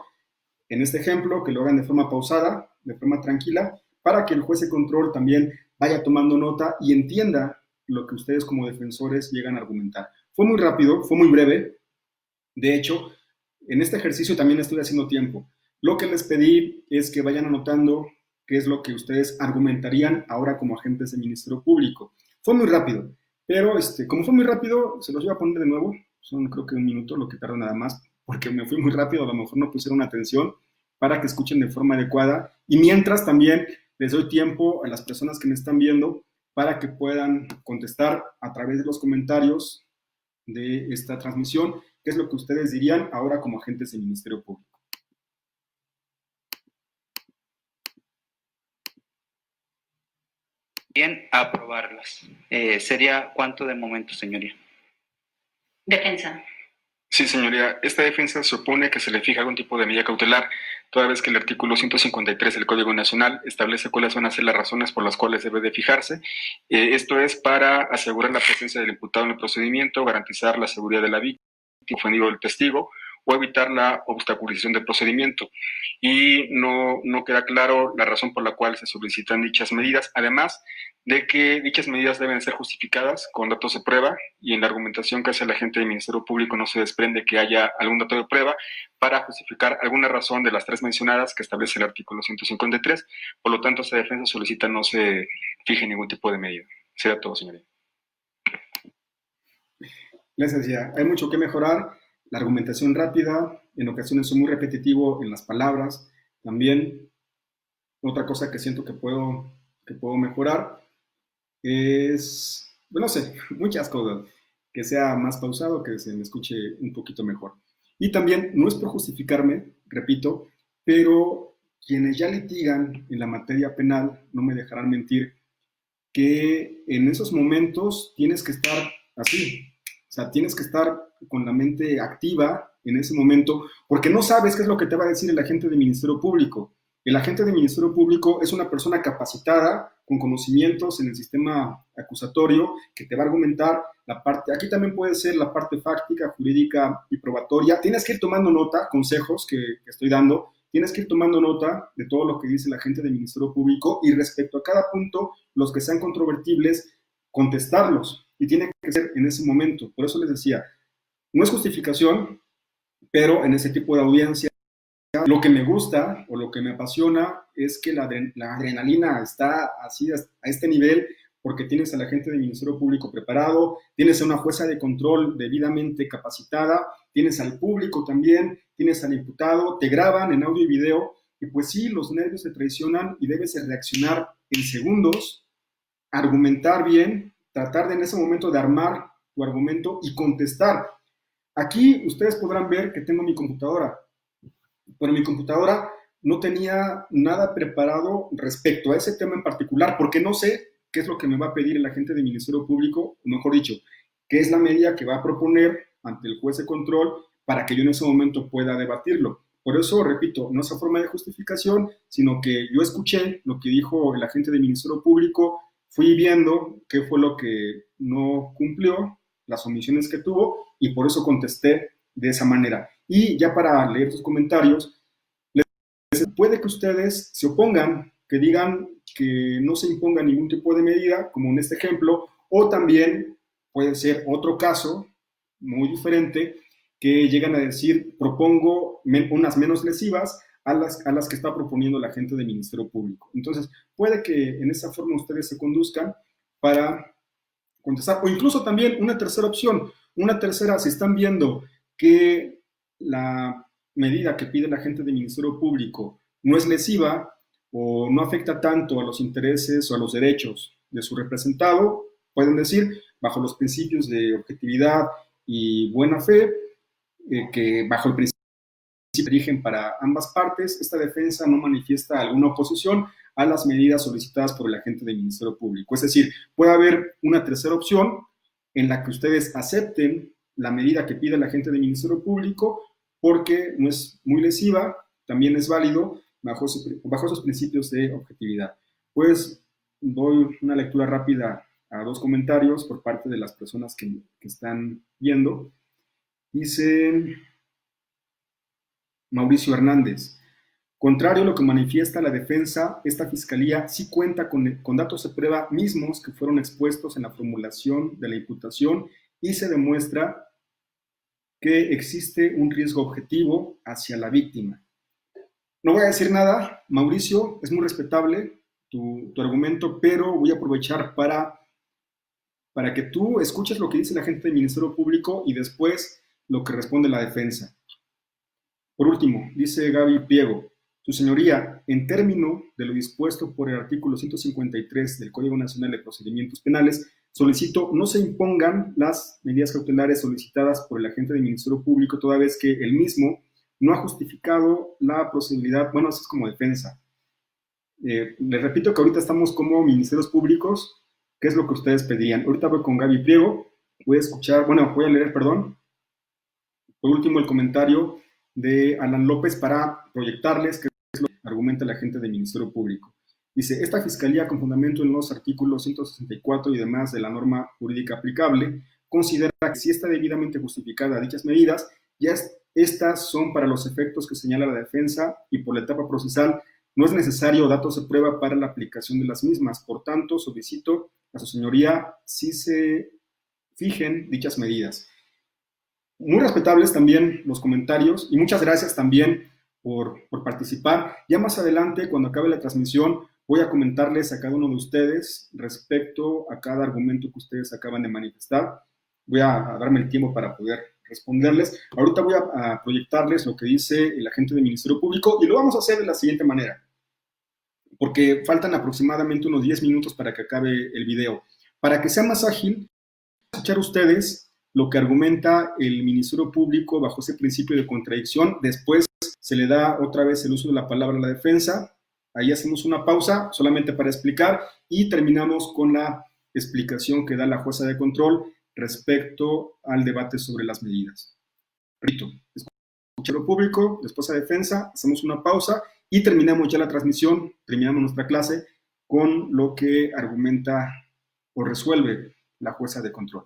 En este ejemplo, que lo hagan de forma pausada, de forma tranquila, para que el juez de control también vaya tomando nota y entienda lo que ustedes como defensores llegan a argumentar. Fue muy rápido, fue muy breve. De hecho, en este ejercicio también estoy haciendo tiempo. Lo que les pedí es que vayan anotando qué es lo que ustedes argumentarían ahora como agentes del Ministerio Público. Fue muy rápido, pero como fue muy rápido, se los voy a poner de nuevo. Son creo que 1 minuto lo que tarda nada más, porque me fui muy rápido, a lo mejor no pusieron atención, para que escuchen de forma adecuada. Y mientras también les doy tiempo a las personas que me están viendo para que puedan contestar a través de los comentarios de esta transmisión, qué es lo que ustedes dirían ahora como agentes del Ministerio Público. Bien, aprobarlas. ¿Sería cuánto de momento, señoría? Defensa. Sí, señoría. Esta defensa supone que se le fija algún tipo de medida cautelar, toda vez que el artículo 153 del Código Nacional establece cuáles van a ser las razones por las cuales debe de fijarse. Esto es para asegurar la presencia del imputado en el procedimiento, garantizar la seguridad de la víctima, ofendido del testigo, o evitar la obstaculización del procedimiento. Y no queda claro la razón por la cual se solicitan dichas medidas, además de que dichas medidas deben ser justificadas con datos de prueba, y en la argumentación que hace el agente del Ministerio Público no se desprende que haya algún dato de prueba para justificar alguna razón de las tres mencionadas que establece el artículo 153. Por lo tanto, esta defensa solicita no se fije ningún tipo de medida. Será todo, señoría. Les decía, hay mucho que mejorar. La argumentación rápida, en ocasiones soy muy repetitivo en las palabras. También otra cosa que siento que puedo mejorar es, bueno, no sé, muchas cosas, que sea más pausado, que se me escuche un poquito mejor. Y también, no es por justificarme, repito, pero quienes ya litigan en la materia penal no me dejarán mentir que en esos momentos tienes que estar así, o sea, tienes que estar con la mente activa en ese momento, porque no sabes qué es lo que te va a decir el agente del Ministerio Público. El agente del Ministerio Público es una persona capacitada, con conocimientos en el sistema acusatorio, que te va a argumentar la parte, aquí también puede ser la parte fáctica, jurídica y probatoria. Tienes que ir tomando nota, consejos que estoy dando, tienes que ir tomando nota de todo lo que dice el agente del Ministerio Público, y respecto a cada punto, los que sean controvertibles, contestarlos, y tiene que ser en ese momento. Por eso les decía, no es justificación, pero en ese tipo de audiencia, lo que me gusta o lo que me apasiona es que la adrenalina está así a este nivel, porque tienes a la gente del Ministerio Público preparado, tienes a una jueza de control debidamente capacitada, tienes al público también, tienes al imputado, te graban en audio y video, y pues sí, los nervios te traicionan y debes reaccionar en segundos, argumentar bien, tratar de en ese momento de armar tu argumento y contestar. Aquí ustedes podrán ver que tengo mi computadora, pero mi computadora no tenía nada preparado respecto a ese tema en particular, porque no sé qué es lo que me va a pedir el agente del Ministerio Público, o mejor dicho, qué es la medida que va a proponer ante el juez de control para que yo en ese momento pueda debatirlo. Por eso, repito, no es a forma de justificación, sino que yo escuché lo que dijo el agente del Ministerio Público, fui viendo qué fue lo que no cumplió, las omisiones que tuvo, y por eso contesté de esa manera. Y ya para leer sus comentarios, puede que ustedes se opongan, que digan que no se imponga ningún tipo de medida, como en este ejemplo, o también puede ser otro caso muy diferente, que llegan a decir, propongo unas menos lesivas a las que está proponiendo la gente del Ministerio Público. Entonces, puede que en esa forma ustedes se conduzcan para contestar, o incluso también una tercera opción, si están viendo que la medida que pide la gente del Ministerio Público no es lesiva o no afecta tanto a los intereses o a los derechos de su representado, pueden decir, bajo los principios de objetividad y buena fe, que bajo el principio que rigen para ambas partes, esta defensa no manifiesta alguna oposición a las medidas solicitadas por el agente del Ministerio Público. Es decir, puede haber una tercera opción en la que ustedes acepten la medida que pide el agente del Ministerio Público porque no es muy lesiva, también es válido bajo esos principios de objetividad. Pues doy una lectura rápida a dos comentarios por parte de las personas que están viendo. Dice Mauricio Hernández, contrario a lo que manifiesta la defensa, esta fiscalía sí cuenta con datos de prueba mismos que fueron expuestos en la formulación de la imputación y se demuestra que existe un riesgo objetivo hacia la víctima. No voy a decir nada, Mauricio, es muy respetable tu argumento, pero voy a aprovechar para que tú escuches lo que dice la gente del Ministerio Público y después lo que responde la defensa. Por último, dice Gaby Priego, su señoría, en término de lo dispuesto por el artículo 153 del Código Nacional de Procedimientos Penales, solicito no se impongan las medidas cautelares solicitadas por el agente del Ministerio Público, toda vez que el mismo no ha justificado la procedibilidad, bueno, eso es como defensa. Les repito que ahorita estamos como ministerios públicos, ¿qué es lo que ustedes pedirían? Ahorita voy con Gaby Priego, voy a leer, Por último, el comentario de Alan López para proyectarles qué es lo que argumenta la gente del Ministerio Público. Dice, esta Fiscalía, con fundamento en los artículos 164 y demás de la norma jurídica aplicable, considera que si está debidamente justificada dichas medidas, ya estas son para los efectos que señala la defensa y por la etapa procesal no es necesario datos de prueba para la aplicación de las mismas. Por tanto, solicito a su señoría si se fijen dichas medidas. Muy respetables también los comentarios y muchas gracias también por participar. Ya más adelante, cuando acabe la transmisión, voy a comentarles a cada uno de ustedes respecto a cada argumento que ustedes acaban de manifestar. Voy a darme el tiempo para poder responderles. Ahorita voy a proyectarles lo que dice el agente del Ministerio Público y lo vamos a hacer de la siguiente manera, porque faltan aproximadamente unos 10 minutos para que acabe el video. Para que sea más ágil, escuchar ustedes lo que argumenta el Ministerio Público bajo ese principio de contradicción. Después se le da otra vez el uso de la palabra a la defensa. Ahí hacemos una pausa solamente para explicar y terminamos con la explicación que da la jueza de control respecto al debate sobre las medidas. Repito, escuchar público, después a defensa, hacemos una pausa y terminamos ya la transmisión, terminamos nuestra clase con lo que argumenta o resuelve la jueza de control.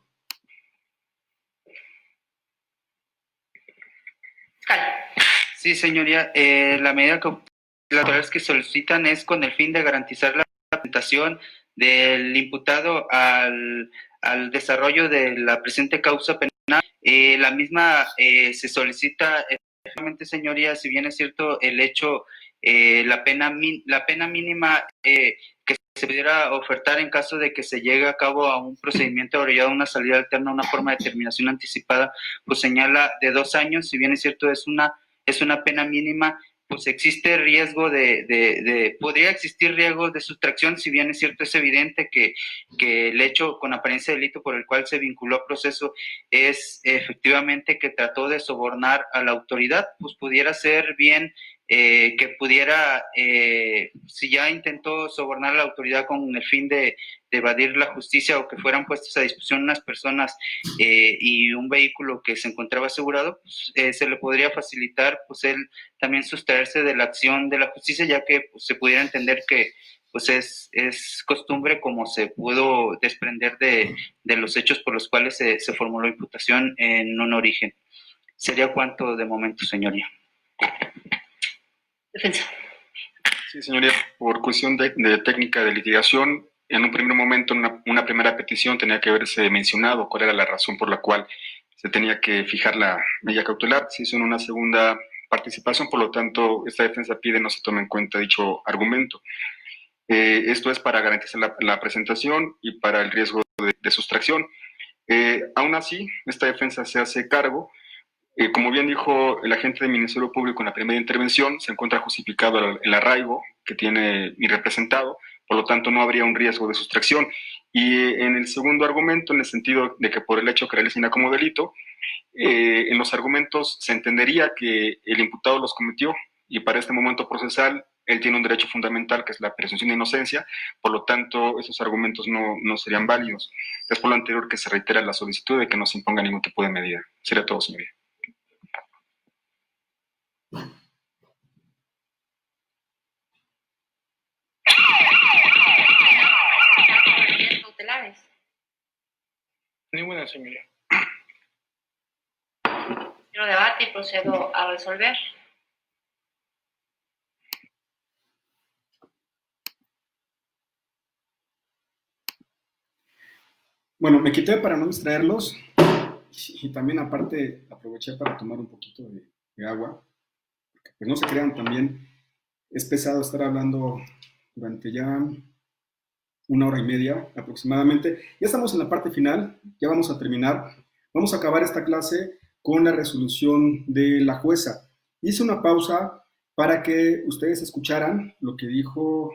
Sí, señoría, la medida cautelares que solicitan es con el fin de garantizar la presentación del imputado al desarrollo de la presente causa penal. La misma se solicita, efectivamente, señoría, si bien es cierto el hecho, la pena mínima que se pudiera ofertar en caso de que se llegue a cabo a un procedimiento orillado a una salida alterna, una forma de terminación anticipada, pues señala de 2 años, si bien es cierto es una pena mínima, pues existe riesgo podría existir riesgo de sustracción, si bien es cierto, es evidente que el hecho con apariencia de delito por el cual se vinculó a proceso es efectivamente que trató de sobornar a la autoridad, pues pudiera ser bien que pudiera, si ya intentó sobornar a la autoridad con el fin de evadir la justicia o que fueran puestas a disposición unas personas y un vehículo que se encontraba asegurado, pues, se le podría facilitar pues él también sustraerse de la acción de la justicia, ya que pues, se pudiera entender que pues es costumbre, como se pudo desprender de los hechos por los cuales se formuló imputación en un origen. Sería cuanto de momento, señoría. Defensa. Sí, señoría, por cuestión de técnica de litigación, en un primer momento, una primera petición tenía que haberse mencionado cuál era la razón por la cual se tenía que fijar la medida cautelar. Se hizo en una segunda participación, por lo tanto, esta defensa pide no se tome en cuenta dicho argumento. Esto es para garantizar la presentación y para el riesgo de sustracción. Aún así, esta defensa se hace cargo. Como bien dijo el agente del Ministerio Público en la primera intervención, se encuentra justificado el arraigo que tiene mi representado, por lo tanto no habría un riesgo de sustracción. Y en el segundo argumento, en el sentido de que por el hecho que realiza como delito, en los argumentos se entendería que el imputado los cometió y para este momento procesal él tiene un derecho fundamental que es la presunción de inocencia, por lo tanto esos argumentos no serían válidos. Es por lo anterior que se reitera la solicitud de que no se imponga ningún tipo de medida. Sería todo, señoría. Cautelares. Ninguna, señoría. Yo debate y procedo a resolver. Bueno, me quité para no distraerlos y también aparte aproveché para tomar un poquito de agua, porque pues no se crean, también es pesado estar hablando durante ya 1 hora y media aproximadamente. Ya estamos en la parte final, ya vamos a terminar. Vamos a acabar esta clase con la resolución de la jueza. Hice una pausa para que ustedes escucharan lo que dijo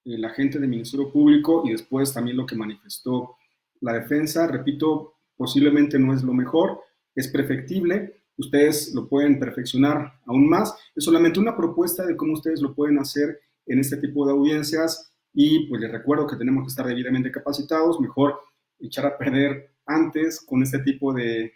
el agente del Ministerio Público y después también lo que manifestó la defensa. Repito, posiblemente no es lo mejor, es perfectible, ustedes lo pueden perfeccionar aún más. Es solamente una propuesta de cómo ustedes lo pueden hacer en este tipo de audiencias y pues les recuerdo que tenemos que estar debidamente capacitados, mejor echar a perder antes con este tipo de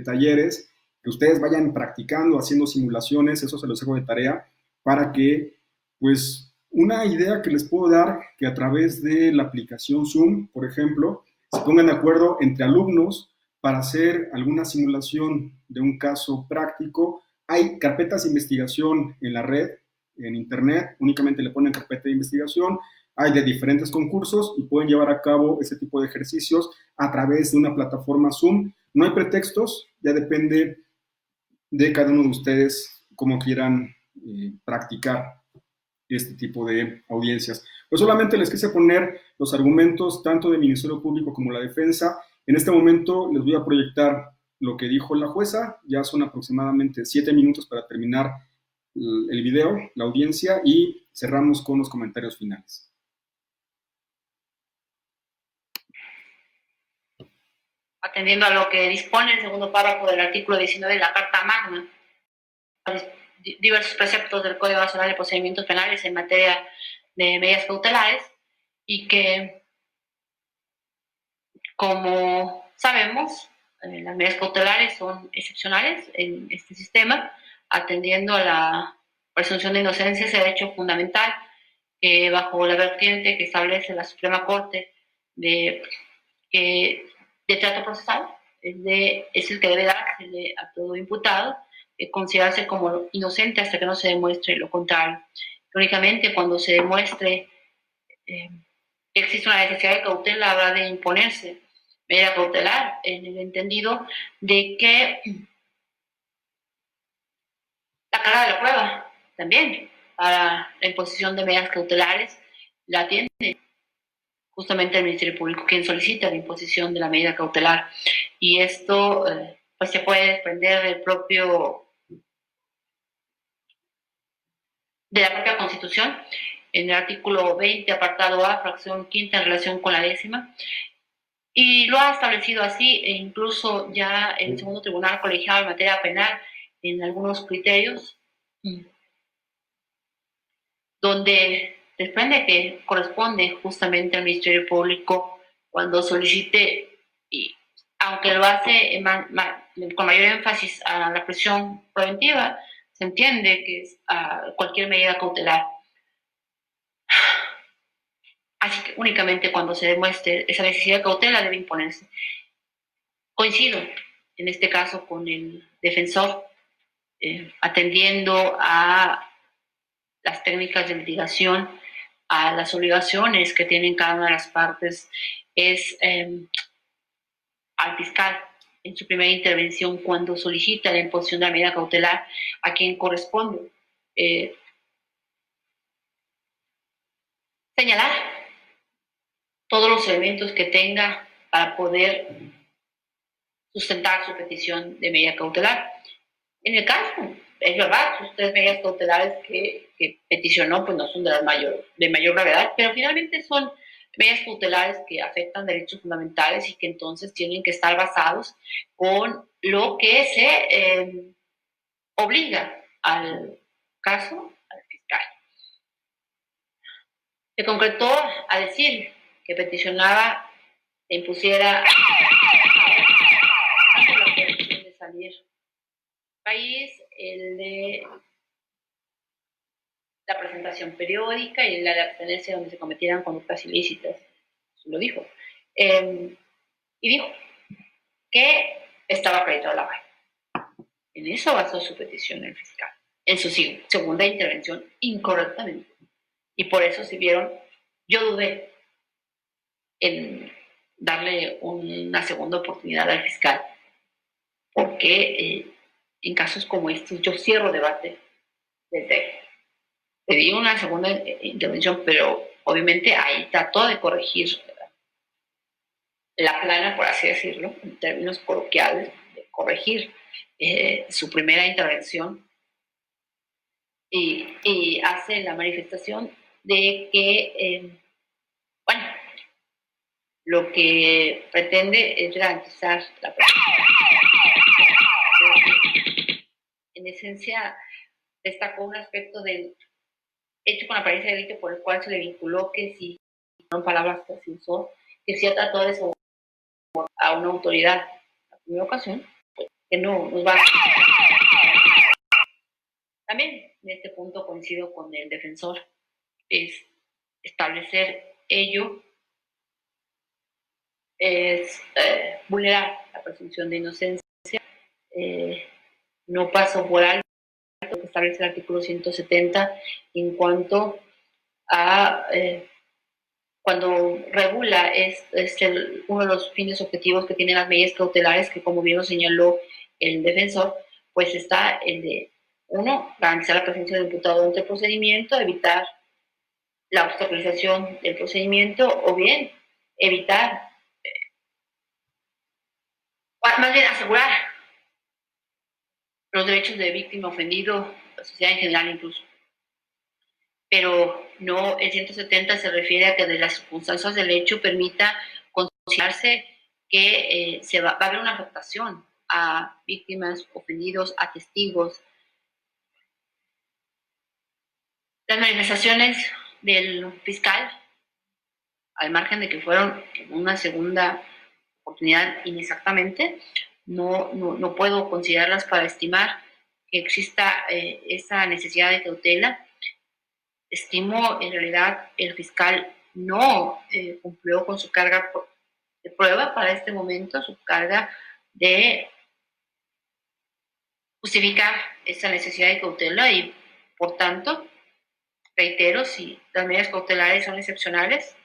talleres que ustedes vayan practicando, haciendo simulaciones, eso se los dejo de tarea, para que, pues, una idea que les puedo dar, que a través de la aplicación Zoom, por ejemplo, se pongan de acuerdo entre alumnos para hacer alguna simulación de un caso práctico. Hay carpetas de investigación en la red, en internet, únicamente le ponen carpeta de investigación, hay de diferentes concursos y pueden llevar a cabo ese tipo de ejercicios a través de una plataforma Zoom. No hay pretextos, ya depende de cada uno de ustedes cómo quieran practicar este tipo de audiencias. Pues solamente les quise poner los argumentos tanto del Ministerio Público como la defensa. En este momento les voy a proyectar lo que dijo la jueza. Ya son aproximadamente 7 minutos para terminar el video, la audiencia, y cerramos con los comentarios finales. Atendiendo a lo que dispone el segundo párrafo del artículo 19 de la Carta Magna, diversos preceptos del Código Nacional de Procedimientos Penales en materia de medidas cautelares, y que, como sabemos, las medidas cautelares son excepcionales en este sistema, atendiendo a la presunción de inocencia, ese derecho fundamental bajo la vertiente que establece la Suprema Corte de trato procesal, es el que debe darse a todo imputado, considerarse como inocente hasta que no se demuestre lo contrario. Únicamente cuando se demuestre que existe una necesidad de cautela, habrá de imponerse medida cautelar, en el entendido de que la carga de la prueba también para la imposición de medidas cautelares la tiene justamente el Ministerio Público, quien solicita la imposición de la medida cautelar. Y esto pues se puede desprender de la propia Constitución, en el artículo 20, apartado A, fracción quinta, en relación con la 10ª, y lo ha establecido así, e incluso ya el segundo tribunal colegiado en materia penal, en algunos criterios, donde desprende que corresponde justamente al Ministerio Público cuando solicite, y aunque lo hace con mayor énfasis a la prisión preventiva, se entiende que es a cualquier medida cautelar. Así que únicamente cuando se demuestre esa necesidad de cautela debe imponerse. Coincido en este caso con el defensor, atendiendo a las técnicas de litigación, a las obligaciones que tienen cada una de las partes, es al fiscal en su primera intervención cuando solicita la imposición de la medida cautelar a quien corresponde señalar todos los elementos que tenga para poder sustentar su petición de medida cautelar. En el caso, es verdad, sus 3 medidas cautelares que peticionó pues no son de mayor gravedad, pero finalmente son medidas cautelares que afectan derechos fundamentales y que entonces tienen que estar basados con lo que se obliga al caso, al fiscal. Se concretó a decir que peticionaba se impusiera la obligación de salir del país, el de la presentación periódica y la de abstenerse donde se cometieran conductas ilícitas. Eso lo dijo. Y dijo que estaba acreditado la vaina. En eso basó su petición el fiscal, en su segunda intervención, incorrectamente. Y por eso si vieron, yo dudé en darle una segunda oportunidad al fiscal, porque en casos como estos yo cierro debate desde le di una segunda intervención, pero obviamente ahí trató de corregir la plana, por así decirlo, en términos coloquiales, de corregir su primera intervención, y hace la manifestación de que, bueno, lo que pretende es garantizar la en esencia destacó un aspecto del hecho con apariencia de delito por el cual se le vinculó, que si fueron palabras que se usó, que si trató de sobornar a una autoridad. En la primera ocasión, pues, que no nos va a... También en este punto coincido con el defensor, es establecer ello, es vulnerar la presunción de inocencia. No paso por alto lo que establece el artículo 170 en cuanto a cuando regula uno de los fines objetivos que tienen las medidas cautelares, que como bien lo señaló el defensor, pues está el de, uno, garantizar la presencia del imputado ante el procedimiento, evitar la obstaculización del procedimiento, o bien evitar, más bien asegurar los derechos de víctima, ofendido, la sociedad en general incluso. Pero no, el 170 se refiere a que de las circunstancias del hecho permita considerarse que va a haber una afectación a víctimas, ofendidos, a testigos. Las manifestaciones del fiscal, al margen de que fueron en una segunda oportunidad inexactamente, no puedo considerarlas para estimar que exista esa necesidad de cautela. Estimo, en realidad, el fiscal no cumplió con su carga de prueba para este momento, su carga de justificar esa necesidad de cautela y, por tanto, reitero, si las medidas cautelares son excepcionales,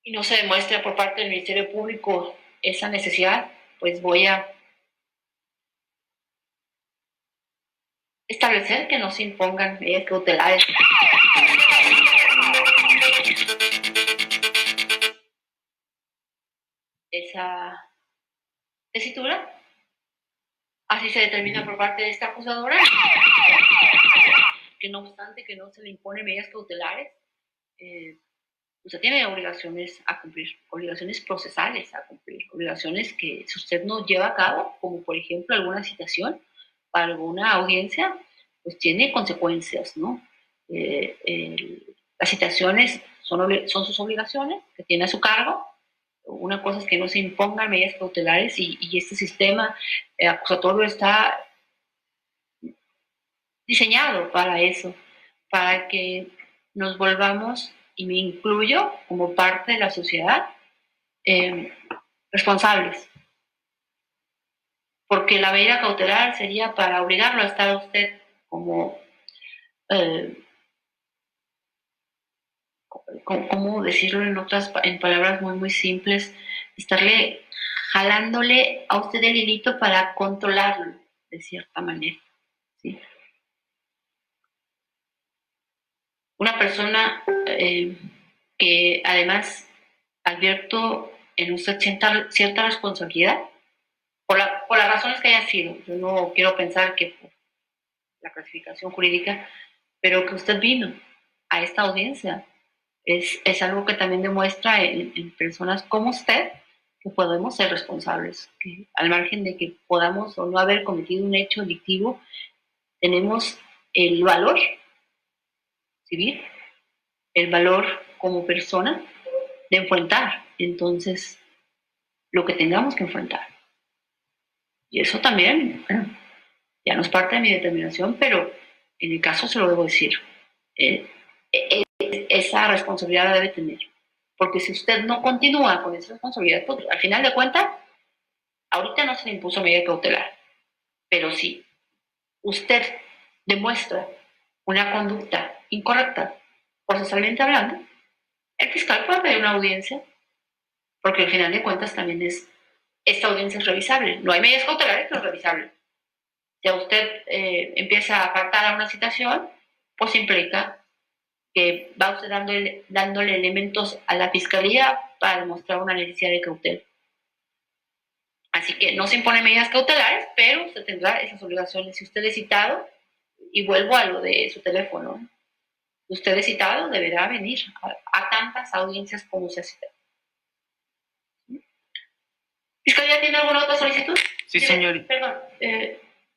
y no se demuestra por parte del Ministerio Público esa necesidad, pues voy a establecer que no se impongan medidas cautelares. Esa tesitura, así se determina por parte de esta acusadora, que no obstante que no se le imponen medidas cautelares, usted tiene obligaciones a cumplir, obligaciones procesales a cumplir, obligaciones que si usted no lleva a cabo, como por ejemplo alguna citación para alguna audiencia, pues tiene consecuencias, ¿no? Las citaciones son sus obligaciones que tiene a su cargo. Una cosa es que no se impongan medidas cautelares y este sistema acusatorio está diseñado para eso, para que nos volvamos, y me incluyo como parte de la sociedad, responsables. Porque la medida cautelar sería para obligarlo a estar a usted como, ¿cómo decirlo en palabras muy, muy simples? Estarle jalándole a usted el hilito para controlarlo, de cierta manera, ¿sí? Una persona que además advierto en usted cierta responsabilidad, por las razones que haya sido. Yo no quiero pensar que por la clasificación jurídica, pero que usted vino a esta audiencia es algo que también demuestra en personas como usted que podemos ser responsables, que al margen de que podamos o no haber cometido un hecho delictivo, tenemos el valor civil, el valor como persona de enfrentar entonces lo que tengamos que enfrentar. Y eso también, bueno, ya no es parte de mi determinación, pero en el caso se lo debo decir. Esa responsabilidad la debe tener. Porque si usted no continúa con esa responsabilidad, pues, al final de cuentas, ahorita no se le impuso medida cautelar. Pero si usted demuestra una conducta incorrecta, procesalmente hablando, el fiscal puede pedir una audiencia, porque al final de cuentas también esta audiencia es revisable. No hay medidas cautelares, pero es revisable. Si a usted empieza a faltar a una citación, pues implica que va usted dándole elementos a la fiscalía para demostrar una necesidad de cautela. Así que no se imponen medidas cautelares, pero usted tendrá esas obligaciones. Si usted es citado, y vuelvo a lo de su teléfono, usted es citado, deberá venir a tantas audiencias como se ha citado. ¿Fiscalía tiene alguna otra solicitud? Sí, señor. Perdón,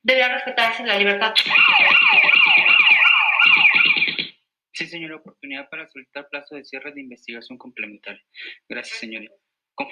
deberá respetarse la libertad. Sí, señor, oportunidad para solicitar plazo de cierre de investigación complementaria. Gracias, señorita. Con-